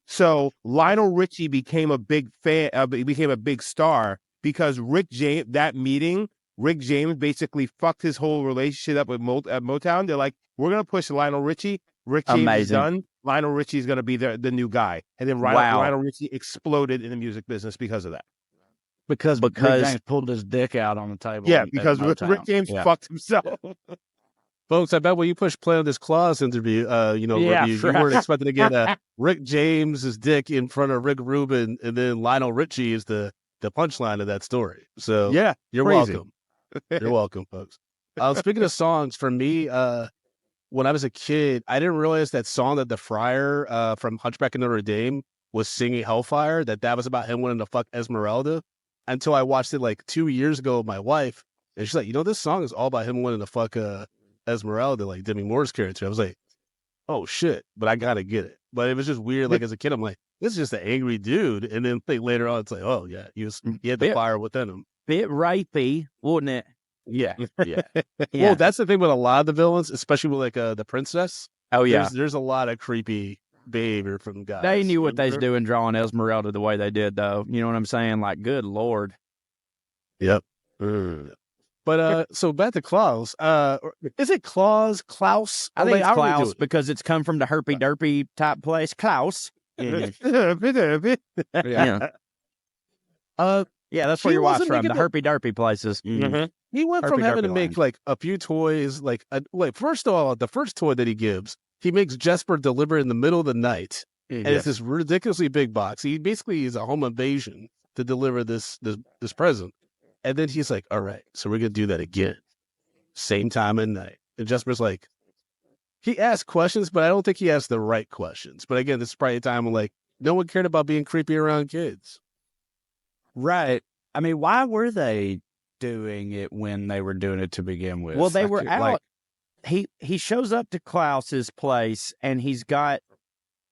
So Lionel Richie became a big fan, became a big star because Rick James basically fucked his whole relationship up with Motown. They're like, we're going to push Lionel Richie. Rick James is done. Lionel Richie is going to be the new guy. And then Lionel Richie exploded in the music business because of that. Because Rick James pulled his dick out on the table. Yeah, because Rick James fucked himself. Folks, I bet when you push play on this Klaus interview, review, you weren't expecting to get Rick James's dick in front of Rick Rubin, and then Lionel Richie is the punchline of that story. So yeah, you're welcome. You're welcome, folks. Speaking of songs, for me, when I was a kid, I didn't realize that song that the friar from Hunchback of Notre Dame was singing Hellfire, that was about him wanting to fuck Esmeralda, until I watched it like 2 years ago with my wife, and she's like, this song is all about him wanting to fuck Esmeralda, like Demi Moore's character. I was like, oh shit, but I gotta get it. But it was just weird. Like as a kid, I'm like, this is just an angry dude. And then later on, it's like, oh yeah, he had the fire within him. Bit rapey, wouldn't it? Yeah. Well, that's the thing with a lot of the villains, especially with like the princess. Oh yeah, there's a lot of creepy behavior from guys. They knew what they was doing drawing Esmeralda the way they did, though. You know what I'm saying? Like, good Lord. Yep. But so back to Klaus. Is it Klaus? I think it's Klaus because it's come from the herpy derpy type place. Klaus. Yeah. That's where your wife's from. The herpy derpy places. Mm-hmm. He went from having to make like a few toys, like first of all, the first toy that he gives, he makes Jesper deliver in the middle of the night, and it's this ridiculously big box. He basically is a home invasion to deliver this present. And then he's like, all right, so we're going to do that again. Same time at night. And Jesper's like, he asked questions, but I don't think he asked the right questions. But again, this is probably a time when like, no one cared about being creepy around kids. Right. I mean, why were they doing it when they were doing it to begin with? Well, they were out. He shows up to Klaus's place, and he's got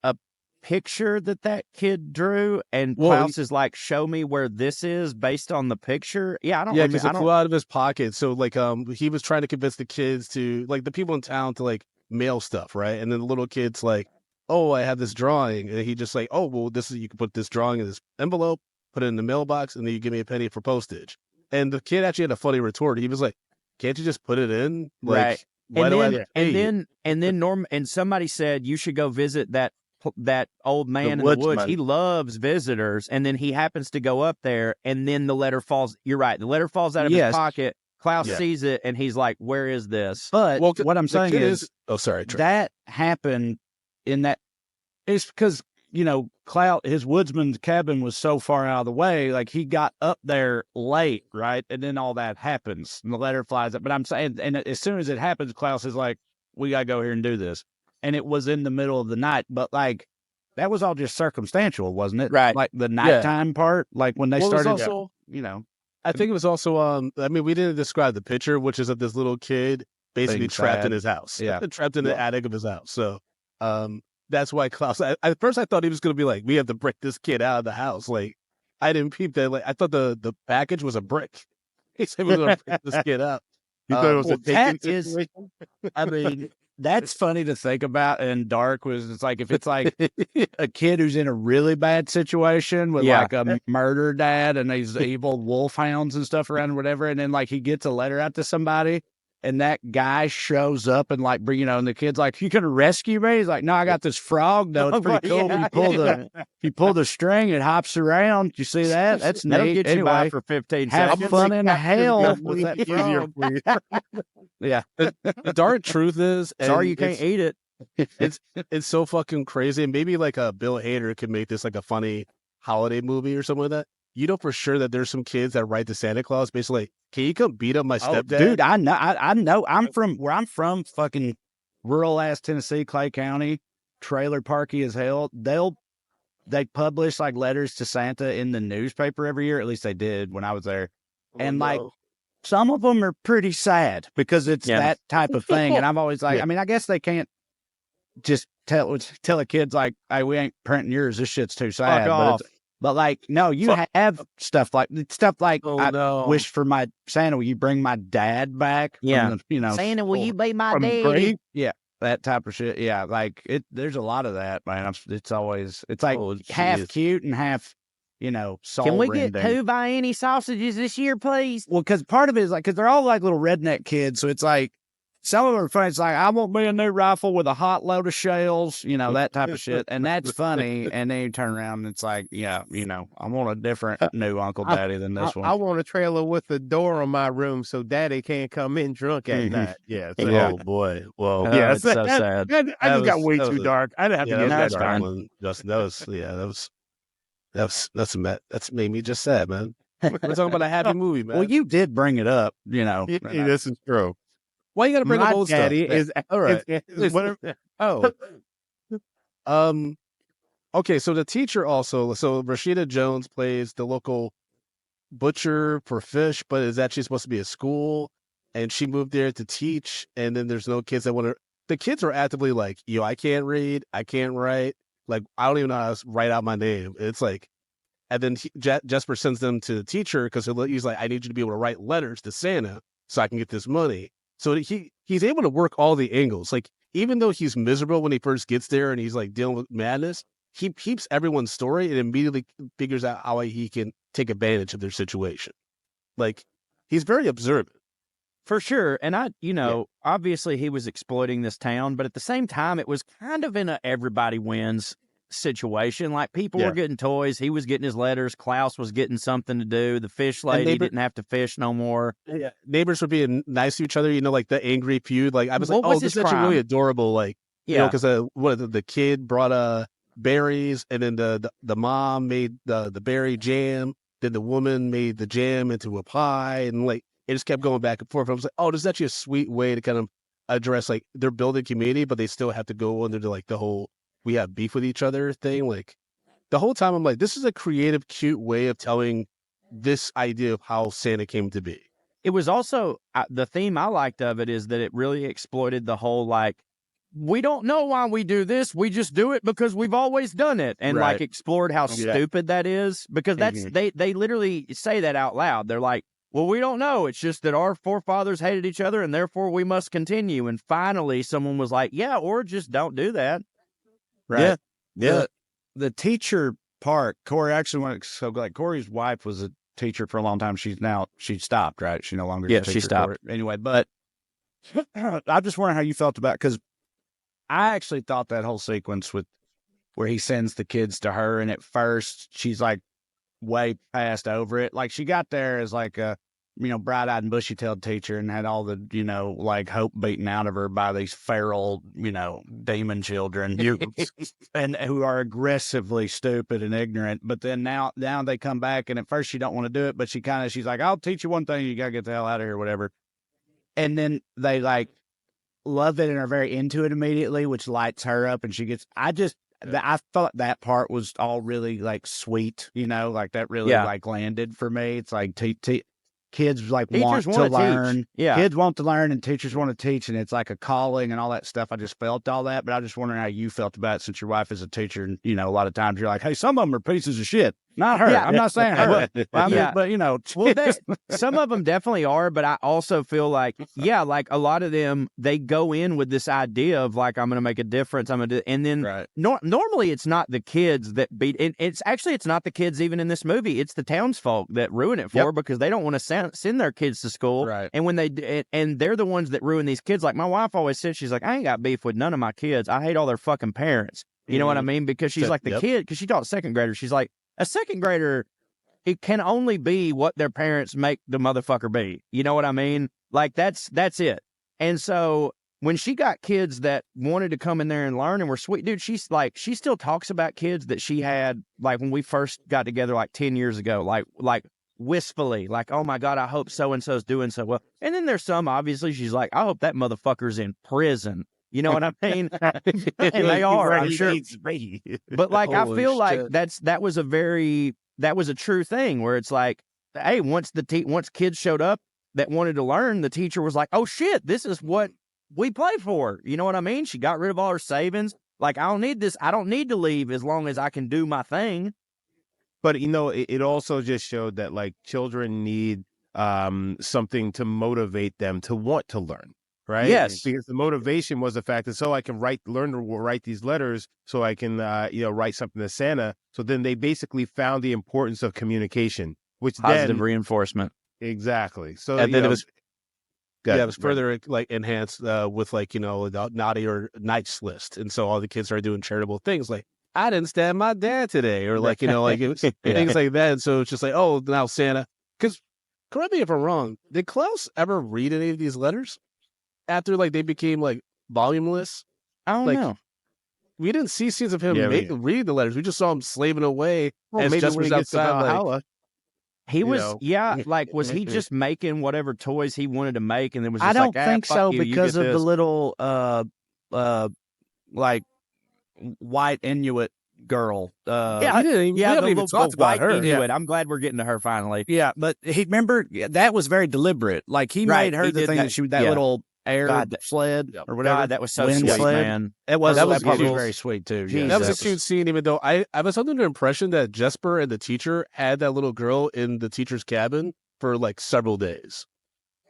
a picture that kid drew, and Klaus is like, show me where this is based on the picture. Yeah, I don't know. Yeah, because it flew out of his pocket. So like he was trying to convince the kids to, like, the people in town to like mail stuff, right? And then the little kid's like, oh, I have this drawing. And he just like, oh, well, you can put this drawing in this envelope, put it in the mailbox, and then you give me a penny for postage. And the kid actually had a funny retort. He was like, can't you just put it in? Like, right. Why do I have to pay and then Norm, and somebody said you should go visit that old man in the woods. He loves visitors. And then he happens to go up there, and then the letter falls. You're right. The letter falls out of his pocket. Klaus sees it, and he's like, where is this? But what I'm saying is, oh, sorry, Trae. That happened in that. It's because, Klaus, his woodsman's cabin was so far out of the way, like he got up there late, right? And then all that happens, and the letter flies up. But I'm saying, and as soon as it happens, Klaus is like, we got to go here and do this. And it was in the middle of the night, but like, that was all just circumstantial, wasn't it? Right. Like the nighttime part, like when they started, also, I think it was also, I mean, we didn't describe the picture, which is of this little kid basically trapped in his house. Yeah. Trapped in the attic of his house. So, that's why Klaus, at first I thought he was going to be like, we have to break this kid out of the house. Like, I didn't peep that. Like, I thought the package was a brick. He said we're going to break this kid out. You thought it was a taken situation? I mean, that's funny to think about. And dark was, it's like, if it's like a kid who's in a really bad situation with like a murder dad and these evil wolfhounds and stuff around or whatever. And then like he gets a letter out to somebody, and that guy shows up and like, and the kid's like, you gonna rescue me? He's like, no, I got this frog though. It's pretty cool. You pull the string, it hops around. You see that? That's neat. Get you by for 15 seconds. Have fun in hell with that frog. Yeah. The dark truth is, sorry you can't eat it. It's so fucking crazy. And maybe like a Bill Hader could make this like a funny holiday movie or something like that. You know for sure that there's some kids that write to Santa Claus basically like, can you come beat up my stepdad? Dude, I know. I'm from fucking rural ass Tennessee, Clay County, trailer parky as hell. They publish like letters to Santa in the newspaper every year. At least they did when I was there. And like, some of them are pretty sad because it's that type of thing. And I'm always like, I mean, I guess they can't just tell the kids like, hey, we ain't printing yours. This shit's too sad. But like, no, you have stuff like I wish for my Santa, will you bring my dad back? Yeah. From the, Santa, will you be my daddy? Yeah. That type of shit. Yeah. Like there's a lot of that, man. It's always, it's like half cute and half, soul Can we rending. get 2 by any sausages this year, please? Well, because part of it is like, because they're all like little redneck kids. So it's like, some of them are funny. It's like, I want me a new rifle with a hot load of shells, that type of shit. And that's funny. And then you turn around and it's like, I want a different new Uncle Daddy than this one. I want a trailer with a door on my room so Daddy can't come in drunk at night. Yeah. So, oh, boy. Well, it's so sad. I just got way too dark. I didn't have to get that dark. One, Justin, that's made me just sad, man. We're talking about a happy movie, man. Well, you did bring it up, This is true. Why you gotta bring up old daddy stuff? Is all right. Okay. So the teacher also. So Rashida Jones plays the local butcher for fish, but is actually supposed to be a school, and she moved there to teach. And then there's no kids that want to. The kids are actively like, I can't read, I can't write. Like, I don't even know how to write out my name. It's like, and then Jesper sends them to the teacher because he's like, I need you to be able to write letters to Santa so I can get this money. So he's able to work all the angles. Like, even though he's miserable when he first gets there and he's like dealing with madness, he keeps everyone's story and immediately figures out how he can take advantage of their situation. Like, he's very observant. For sure. And obviously he was exploiting this town, but at the same time, it was kind of in a everybody wins situation. Like, people were getting toys. He was getting his letters. Klaus was getting something to do. The fish lady didn't have to fish no more. Yeah. Neighbors were being nice to each other, like the angry feud. Like, I was What like, was this his is actually crime? really adorable. Like, because the kid brought berries, and then the mom made the berry jam. Then the woman made the jam into a pie, and like, it just kept going back and forth. I was like, this is actually a sweet way to kind of address, like, they're building community, but they still have to go under the whole we have beef with each other thing. Like, the whole time I'm like, this is a creative, cute way of telling this idea of how Santa came to be. It was also, the theme I liked of it is that it really exploited the whole, like, we don't know why we do this. We just do it because we've always done it. And like, explored how stupid that is, because that's, they literally say that out loud. They're like, well, we don't know. It's just that our forefathers hated each other and therefore we must continue. And finally someone was like, or just don't do that. Right. Yeah. The teacher part, Corey actually went, so like Corey's wife was a teacher for a long time. She stopped, right? She no longer is a teacher. She stopped. Anyway, but I just wondering how you felt about, because I actually thought that whole sequence with where he sends the kids to her, and at first she's like way past over it. Like, she got there as like a, bright-eyed and bushy-tailed teacher and had all the, like, hope beaten out of her by these feral, demon children and who are aggressively stupid and ignorant. But then now they come back, and at first she don't want to do it, but she's like, I'll teach you one thing. You got to get the hell out of here, whatever. And then they, like, love it and are very into it immediately, which lights her up, and she gets, I thought that part was all really, like, sweet, like that really like landed for me. It's like kids like want to learn. Yeah. Kids want to learn and teachers want to teach, and it's like a calling and all that stuff. I just felt all that, but I just wondering how you felt about it, since your wife is a teacher, and a lot of times you're like, hey, some of them are pieces of shit. Not her. I'm not saying her. But some of them definitely are, but I also feel like, like a lot of them, they go in with this idea of like, I'm going to make a difference. I'm going to do, and then normally it's not the kids that beat, it's not the kids even in this movie. It's the townsfolk that ruin it for her, because they don't want to send their kids to school. Right. And when and they're the ones that ruin these kids. Like, my wife always says, she's like, I ain't got beef with none of my kids. I hate all their fucking parents. You know what I mean? Because she's like the kid, because she taught second graders. She's like, a second grader, it can only be what their parents make the motherfucker be. You know what I mean? Like, that's it. And so when she got kids that wanted to come in there and learn and were sweet, dude, she's like, she still talks about kids that she had, like, when we first got together, like 10 years ago, like wistfully, like, oh my God, I hope so-and-so's doing so well. And then there's some, obviously, she's like, I hope that motherfucker's in prison. You know what I mean? And they are, I'm sure. But like, I feel like that was a true thing where it's like, hey, once kids showed up that wanted to learn, the teacher was like, oh shit, this is what we play for. You know what I mean? She got rid of all her savings. Like, I don't need this. I don't need to leave as long as I can do my thing. But, it also just showed that, like, children need something to motivate them to want to learn, right? Yes. Because the motivation was the fact that so I can learn to write these letters so I can, write something to Santa. So then they basically found the importance of communication, which Positive then... reinforcement. Exactly. So, and then it was... Yeah, it was further like enhanced with like, the naughty or nice list. And so all the kids started doing charitable things like, I didn't stab my dad today. Or like, like it was things like that. And so it's just like, oh, now Santa. Because correct me if I'm wrong. Did Klaus ever read any of these letters after like they became like voluminous? I don't know. We didn't see scenes of him reading the letters. We just saw him slaving away as Jesper's outside. He was, was he just making whatever toys he wanted to make, and then was just I don't think so, because of the little, like, white Inuit girl. We haven't even talked about her. Inuit. I'm glad we're getting to her finally. Yeah, but remember, that was very deliberate. Like, he made her the thing that little air sled or whatever. God, that was so sweet, man. That was very sweet too. That was a cute scene, even though I was under the impression that Jesper and the teacher had that little girl in the teacher's cabin for like several days.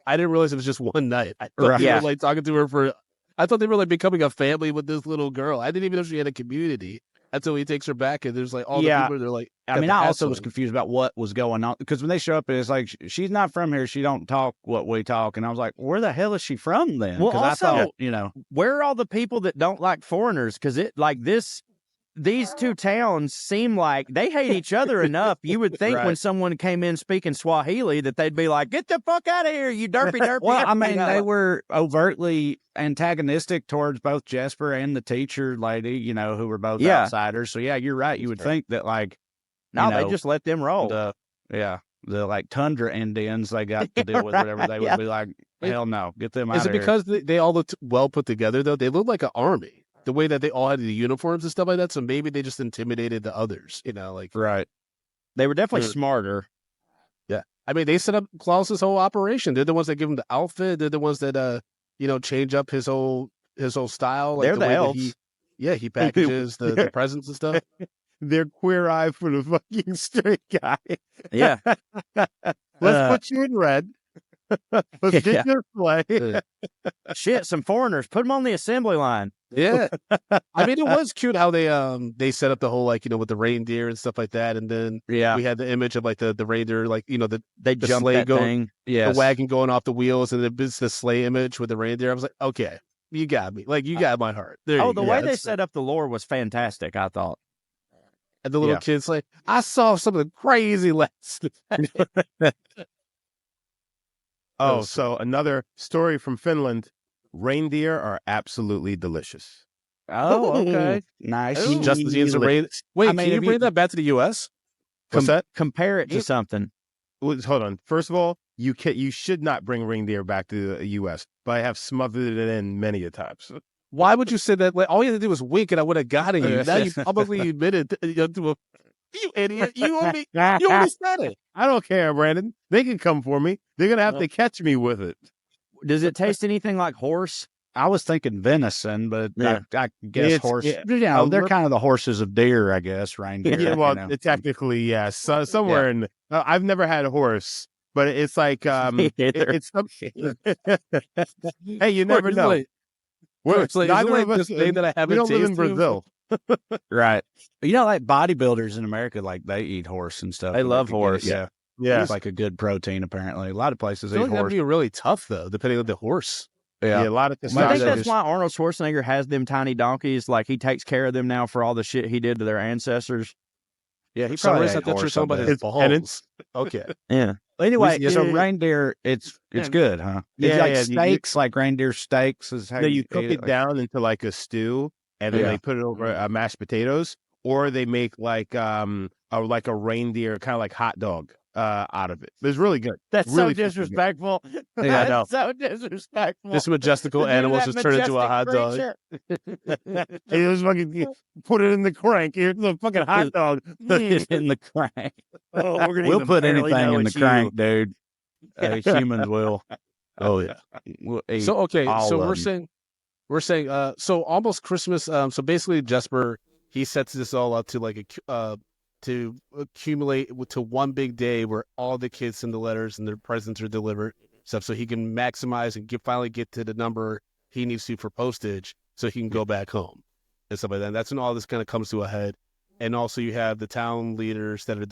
I didn't realize it was just one night. I thought they were like talking to her I thought they were like becoming a family with this little girl. I didn't even know she had a community until he takes her back, and there's like all the people. They're like, I mean, I also was confused about what was going on, because when they show up, it's like, she's not from here. She don't talk what we talk. And I was like, where the hell is she from then? Well, also, I thought, where are all the people that don't like foreigners? Because these two towns seem like they hate each other enough. You would think when someone came in speaking Swahili that they'd be like, get the fuck out of here, you derpy derpy. Well, I mean, they were overtly antagonistic towards both Jesper and the teacher lady, who were both outsiders. So, yeah, you're right. You would think that, like, they just let them roll. The like tundra Indians they got to deal with, whatever, they would be like, hell no, get them out of here. Is it because they all looked well put together, though? They looked like an army. The way that they all had the uniforms and stuff like that, so maybe they just intimidated the others, Right. They were definitely smarter. Yeah. I mean, they set up Klaus's whole operation. They're the ones that give him the outfit. They're the ones that, change up his whole style. Like they're the elves. He packages the presents and stuff. They're queer eye for the fucking straight guy. Yeah. Let's put you in red. Let's get your play. Shit, some foreigners. Put them on the assembly line. Yeah. I mean, it was cute how they set up the whole, like, with the reindeer and stuff like that. And then we had the image of, like, the reindeer, like, they the jumped sleigh that going, thing. the wagon going off the wheels, and it's the sleigh image with the reindeer. I was like, okay, you got me. Like, you got my heart. The way they set up the lore was fantastic, I thought. And the little kid's like, I saw something crazy last night. So another story from Finland. Reindeer are absolutely delicious. Oh, okay. Nice. Justin Dean's a reindeer. Wait, can you bring that back to the U.S.? What's that? Compare it to something. Hold on. First of all, you should not bring reindeer back to the U.S., but I have smothered it in many a times. Why would you say that? Like, all you had to do was wink, and I would have gotten you. Now you publicly admitted to you idiot. You only said it. I don't care, Brandon. They can come for me. They're gonna have to catch me with it. Does it taste anything like horse? I was thinking venison, but I guess horse. They're kind of the horses of deer, I guess. Reindeer. Yeah, well, technically, yes. Somewhere in. I've never had a horse, but it's like it's. Hey, you never know. Neither of us. We don't live in Brazil. Right. Like bodybuilders in America, like they eat horse and stuff. They love horse. Yeah. It's like a good protein, apparently. A lot of places eat horse. That'd be really tough, though, depending on the horse. Yeah, a lot of I think that's why Arnold Schwarzenegger has them tiny donkeys. Like, he takes care of them now for all the shit he did to their ancestors. Yeah, he probably has to something about his balls. Okay. Yeah. Anyway, so reindeer, it's good, huh? Steaks, like reindeer steaks, is how you cook it down into like a stew, and then they put it over mashed potatoes, or they make like a reindeer kind of like hot dog. out of it. It was really good. That's really so disrespectful. Yeah, I That's so disrespectful. This majestical animal just turned into a hot dog. He was fucking put it in the crank. Here's the fucking hot dog. in the crank. Oh, We'll put anything in the crank, dude. Humans will. Oh yeah. We'll eat So okay, all so of we're saying so almost Christmas. So basically, Jesper he sets this all up to to accumulate to one big day where all the kids send the letters and their presents are delivered stuff, so he can maximize and finally get to the number he needs to for postage, so he can go back home and stuff like that. And that's when all this kind of comes to a head. And also you have the town leaders that are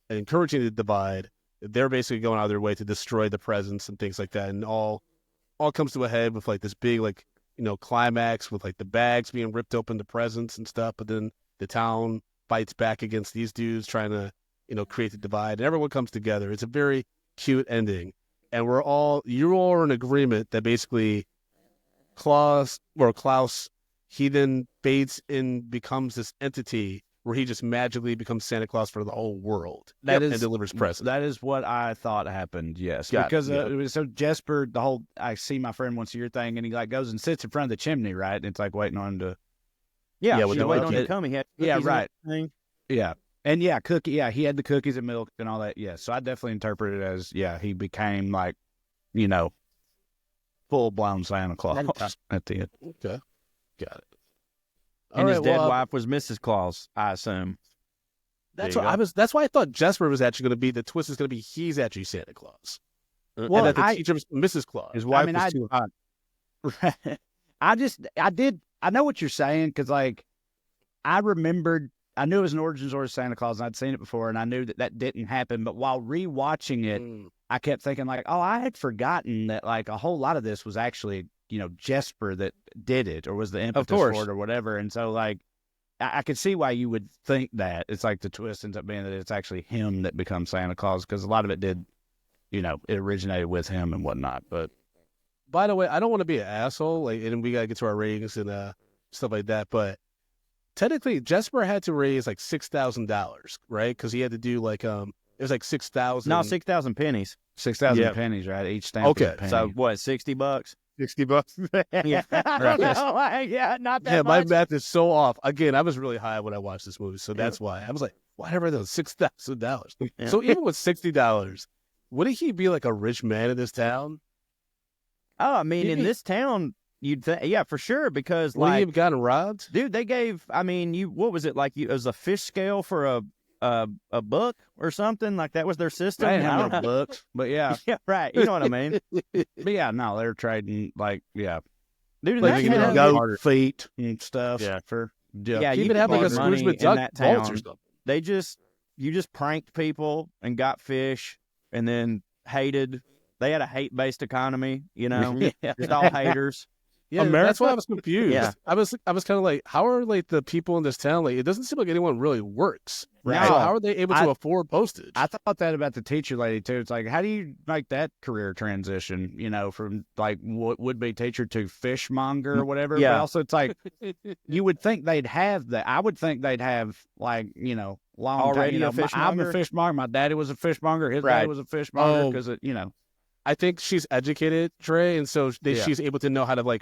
encouraging the divide. They're basically going out of their way to destroy the presents and things like that, and all comes to a head with this big climax with the bags being ripped open, the presents and stuff. But then the town fights back against these dudes trying to create the divide, and everyone comes together. It's a very cute ending, and you all are in agreement that basically Klaus, he then fades and becomes this entity where he just magically becomes Santa Claus for the whole world and delivers presents. That is what I thought happened, yes. Got because it. So Jesper, I see my friend once a year thing, and he goes and sits in front of the chimney, right? And it's waiting on him to... Yeah, Yeah, she's with waiting on the it to come. He had Yeah, cookies and right. everything. Yeah. And he had the cookies and milk and all that. Yeah. So I definitely interpret it as, he became full blown Santa Claus at the end. Okay, got it. And his dead wife was Mrs. Claus, I assume. That's why I thought Jesper was actually going to be, the twist is going to be he's actually Santa Claus. Well, and that the teacher was Mrs. Claus. His wife was too hot. I know what you're saying, because I knew it was an origin story of Santa Claus, and I'd seen it before, and I knew that didn't happen. But while rewatching it, I kept thinking I had forgotten that a whole lot of this was actually Jesper that did it, or was the impetus for it, or whatever. And so I could see why you would think that. It's the twist ends up being that it's actually him that becomes Santa Claus, because a lot of it did, it originated with him and whatnot. But by the way, I don't want to be an asshole, and we gotta get to our ratings and stuff like that. But technically, Jesper had to raise $6,000, right? Because he had to do it was 6,000. No, 6,000 pennies. 6,000 pennies, right? Each stamp. Okay, was a penny. So what? $60? $60. Yeah, I don't know. Yeah, not that much. My math is so off. Again, I was really high when I watched this movie, so that's why I was like, whatever those $6,000. Yeah. So even with $60, wouldn't he be a rich man in this town? Oh, I mean, in this town, you'd think, yeah, for sure, because Would he have gotten robbed? dude, they gave. I mean, what was it it was a fish scale for a book or something that was their system. They didn't I have don't no know. books, but yeah. Yeah, right. You know what I mean? But yeah, no, they're trading Dude, in Like that you can town, go feet and stuff. Yeah. For yeah, You you could have could a get money Scrooge in McDuck that vault or town. something. You just pranked people and got fish, and then hated. They had a hate-based economy, just all haters. Yeah, that's why I was confused. Yeah. I was kind of how are the people in this town? It doesn't seem like anyone really works. Right. So how are they able to afford postage? I thought that about the teacher lady too. It's how do you make that career transition? From what would be teacher to fishmonger or whatever. Yeah. But also, it's you would think they'd have that. I would think they'd have long Already time. a fishmonger? I'm a fishmonger. My daddy was a fishmonger. His Right. dad was a fishmonger Oh. because I think she's educated, Trae, and so Yeah. she's able to know how to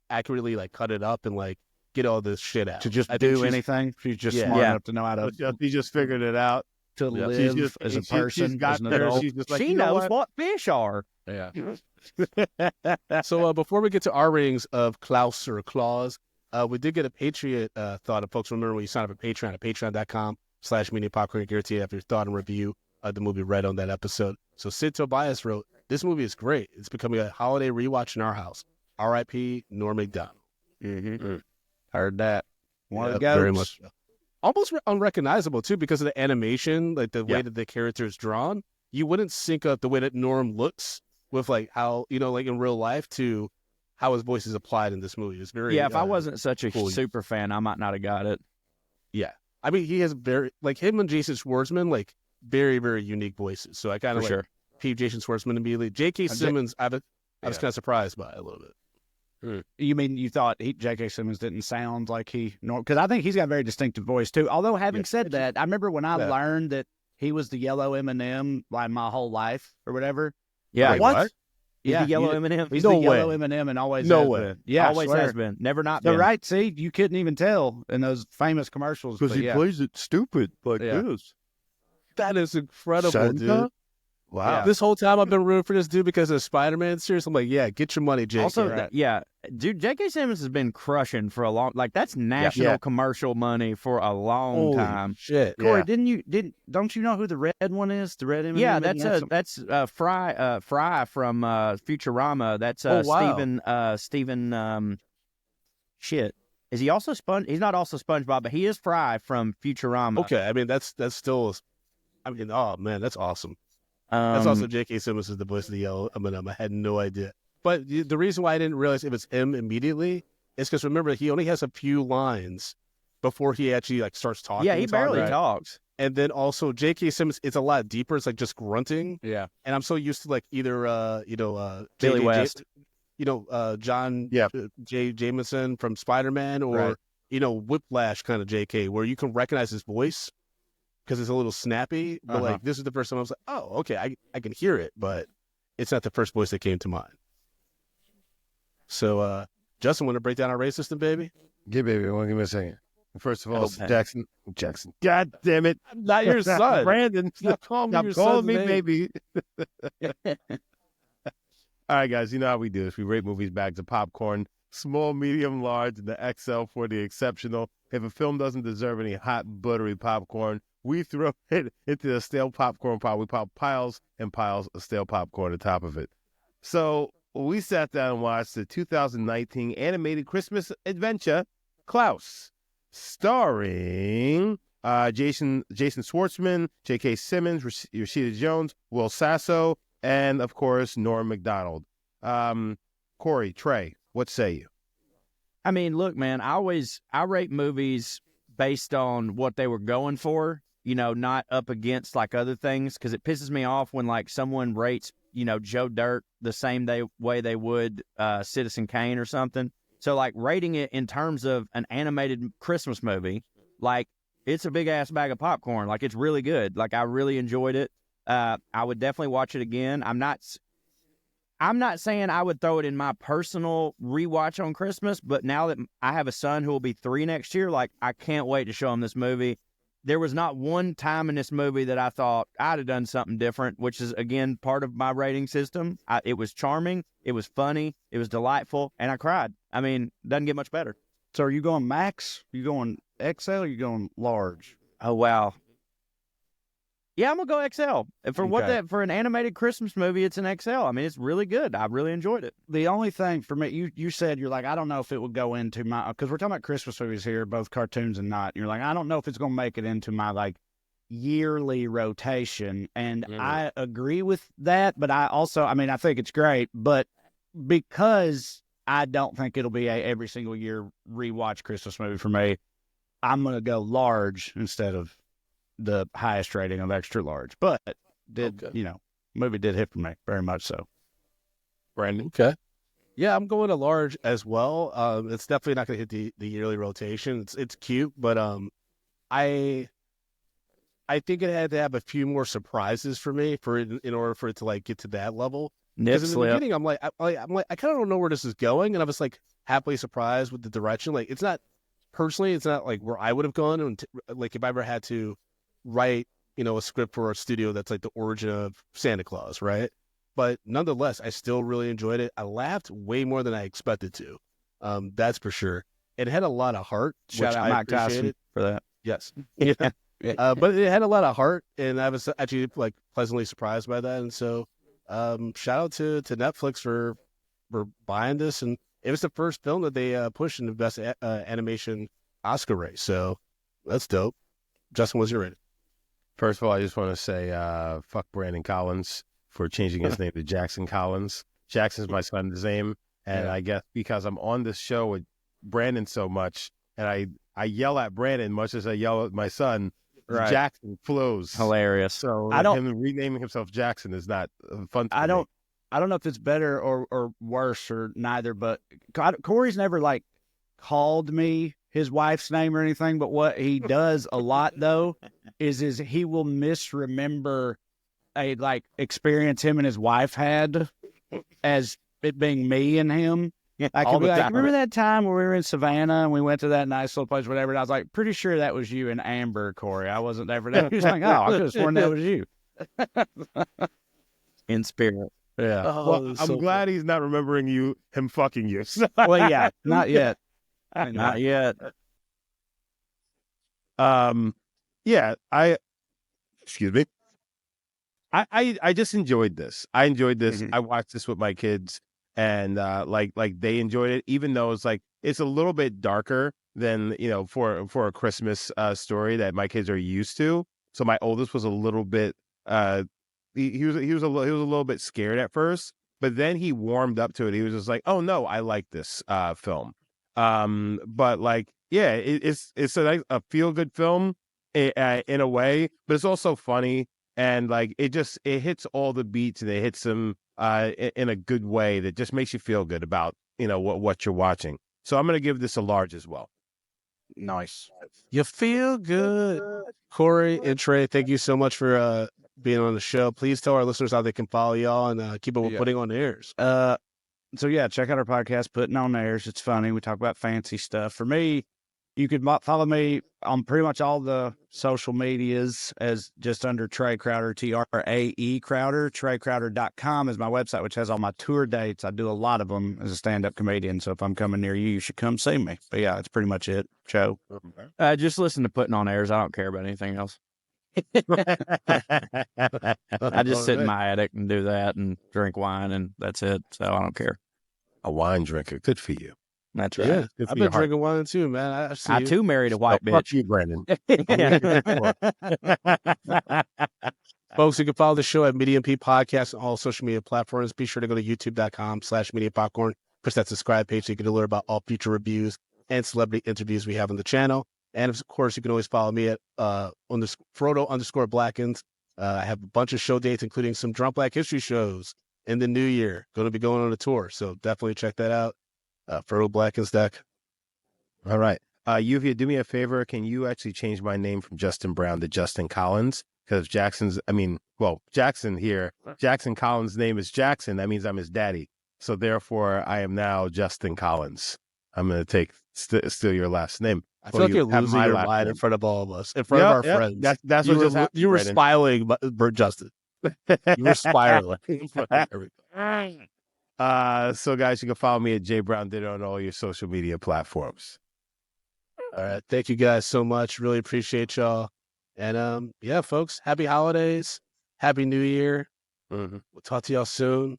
accurately cut it up and get all this shit out. to just I think do she's- anything. She's just Yeah. smart Yeah. enough to know how to He just figured it out. live as a person. She's got as an there. adult. She's just She you know knows what fish are. Yeah. So before we get to our ratings of Klaus or Claus, we did get a Patriot thought. If folks remember when you sign up for Patreon at patreon.com/Media Popcorn, guarantee you have your thought and review of the movie read on that episode. So Sid Tobias wrote, "This movie is great. It's becoming a holiday rewatch in our house. R.I.P. Norm McDonald." Heard that. One of the Yeah, goats. very much so. Almost unrecognizable too because of the animation, the way Yeah. that the character is drawn. You wouldn't sync up the way that Norm looks with how in real life to how his voice is applied in this movie. It's very Yeah, if I wasn't such a cool. super fan, I might not have got it. Yeah, I mean he has very him and Jason Schwartzman very very unique voices. So I kind For of sure. peeped Jason Schwartzman immediately. J.K. Simmons, I was kind of surprised by a little bit. You mean you thought J.K. Simmons didn't sound like because I think he's got a very distinctive voice too. Although having said that, I remember when I learned that he was the yellow M&M like my whole life or whatever. Yeah. Wait, what? He's Yeah, the yellow M&M. He's No the yellow way. M&M and always No has way. been. Yeah, Always has been. Never not So been. right, see, you couldn't even tell in those famous commercials. Because but he yeah. plays it stupid like Yeah. this. That is incredible, Santa? dude. Wow. Yeah. This whole time I've been rooting for this dude because of the Spider-Man series. I'm like, yeah, get your money, Jake. Also, Right. yeah, dude, J.K. Simmons has been crushing for a long. Like that's national Yeah. commercial money for a long Holy time. shit. Corey, don't you know who the red one is? The red M&M? Yeah, Isn't that that's Fry from Futurama. That's Oh, wow. Steven shit. Is he also He's not also SpongeBob, but he is Fry from Futurama. Okay, I mean that's still. I mean, oh man, that's awesome. That's also J.K. Simmons is the voice of the yellow M&M. I had no idea. But the reason why I didn't realize it was him immediately is because remember he only has a few lines before he actually like starts talking. Yeah, he barely talks. And then also J.K. Simmons, it's a lot deeper. It's like just grunting. Yeah. And I'm so used to like either Billy West. John Yep. J. Jameson from Spider-Man or Right. Whiplash kind of J.K. where you can recognize his voice because it's a little snappy. But like this is the first time I was like, oh, okay, I can hear it, but it's not the first voice that came to mind. So Justin, want to break down our race system, baby? Yeah, baby. Give me a second. First of all, Okay. Jackson. God damn it. I'm not your son. Brandon. Stop calling me Stop your calling son's me name. baby. All right, guys. You know how we do this. We rate movies bags of popcorn, small, medium, large, and the XL for the exceptional. If a film doesn't deserve any hot, buttery popcorn, we throw it into the stale popcorn pile. We pop piles and piles of stale popcorn on top of it. So we sat down and watched the 2019 animated Christmas adventure, Klaus, starring Jason Schwartzman, J.K. Simmons, Rashida Jones, Will Sasso, and, of course, Norm McDonald. Corey, Trae, what say you? I mean, look, man, I rate movies based on what they were going for, not up against like other things, because it pisses me off when like someone rates, Joe Dirt the same way they would Citizen Kane or something. So like rating it in terms of an animated Christmas movie, like it's a big ass bag of popcorn. Like it's really good. Like I really enjoyed it. I would definitely watch it again. I'm not saying I would throw it in my personal rewatch on Christmas, but now that I have a son who will be 3 next year, like I can't wait to show him this movie. There was not one time in this movie that I thought I'd have done something different, which is, again, part of my rating system. It was charming, it was funny, it was delightful, and I cried. I mean, doesn't get much better. So are you going max? Are you going XL? Or are you going large? Oh, wow. Yeah, I'm going to go XL. For an animated Christmas movie, it's an XL. I mean, it's really good. I really enjoyed it. The only thing for me, you said you're like, I don't know if it would go into my, because we're talking about Christmas movies here, both cartoons and not. You're like, I don't know if it's going to make it into my like yearly rotation. And I agree with that. But I think it's great. But because I don't think it'll be a every single year rewatch Christmas movie for me, I'm going to go large instead of the highest rating of extra large. But movie did hit for me very much so. Brandon? Okay. Yeah, I'm going to large as well. It's definitely not going to hit the yearly rotation. It's cute, but I think it had to have a few more surprises for me in order for it to like get to that level. Because in the beginning, I'm like, I kind of don't know where this is going, and I was like happily surprised with the direction. Like, it's not like where I would have gone, and like if I ever had to write, a script for a studio that's like the origin of Santa Claus, right? But nonetheless, I still really enjoyed it. I laughed way more than I expected to. That's for sure. It had a lot of heart. Shout out Mike Tyson for that. Yes. Yeah. But it had a lot of heart, and I was actually like pleasantly surprised by that. And so, shout out to Netflix for buying this. And it was the first film that they pushed in the best animation Oscar race. So that's dope. Justin, what's your rating? First of all, I just want to say fuck Brandon Collins for changing his name to Jackson Collins. Jackson's my son's name, and I guess because I'm on this show with Brandon so much, and I yell at Brandon much as I yell at my son, Jackson flows. Hilarious. So him renaming himself Jackson is not fun. I don't know if it's better or worse or neither, but Corey's never like called me his wife's name or anything, but what he does a lot though is he will misremember a experience him and his wife had as it being me and him. I could be like, remember that time when we were in Savannah and we went to that nice little place, whatever. And I was like, pretty sure that was you and Amber, Corey. I wasn't there for that. He was like, oh, I could have sworn that was you. In spirit. Yeah. Well, I'm glad he's not remembering him fucking you. Well, yeah, not yet. Not yet. Yeah, excuse me. I just enjoyed this. I enjoyed this. I watched this with my kids, and like they enjoyed it, even though it's a little bit darker than for a Christmas story that my kids are used to. So my oldest was a little bit he was a little bit scared at first, but then he warmed up to it. He was just like, oh no, I like this film. But yeah, it's a feel good film in a way, but it's also funny. And it hits all the beats, and it hits them in a good way that just makes you feel good about what you're watching. So I'm gonna give this a large as well. Nice. You feel good, Corey and Trae. Thank you so much for being on the show. Please tell our listeners how they can follow y'all and keep up with Putting on Airs. So yeah, check out our podcast, Putting on Airs. It's funny. We talk about fancy stuff. For me, you could follow me on pretty much all the social medias as just under Trae Crowder, Trae Crowder. TraeCrowder.com is my website, which has all my tour dates. I do a lot of them as a stand-up comedian. So if I'm coming near you, you should come see me. But yeah, that's pretty much it. Joe? Just listen to Putting on Airs. I don't care about anything else. I just sit in my attic and do that and drink wine, and that's it. So I don't care. A wine drinker. Good for you. That's right. Yeah, I've been drinking wine too, man. I too married a white bitch. Fuck you, Brandon. Folks, you can follow the show at Medium P Podcast on all social media platforms. Be sure to go to youtube.com/mediapopcorn. Push that subscribe page so you can alert about all future reviews and celebrity interviews we have on the channel. And of course, you can always follow me at Frodo_Blackens. I have a bunch of show dates, including some Drunk Black History shows in the new year. Going to be going on a tour, so definitely check that out. Frodo Blackens deck. All right. Lluvia, do me a favor. Can you actually change my name from Justin Brown to Justin Collins? Because Jackson here, Jackson Collins' name is Jackson. That means I'm his daddy. So therefore, I am now Justin Collins. I'm going to steal your last name. I feel like you're losing your mind in front of all of us, in front of our friends. That's what just happened. You were spiraling, Justin. You were spiraling in front of everybody. So guys, you can follow me at JBrownDitto on all your social media platforms. All right. Thank you guys so much. Really appreciate y'all. And yeah, folks, happy holidays. Happy New Year. We'll talk to y'all soon.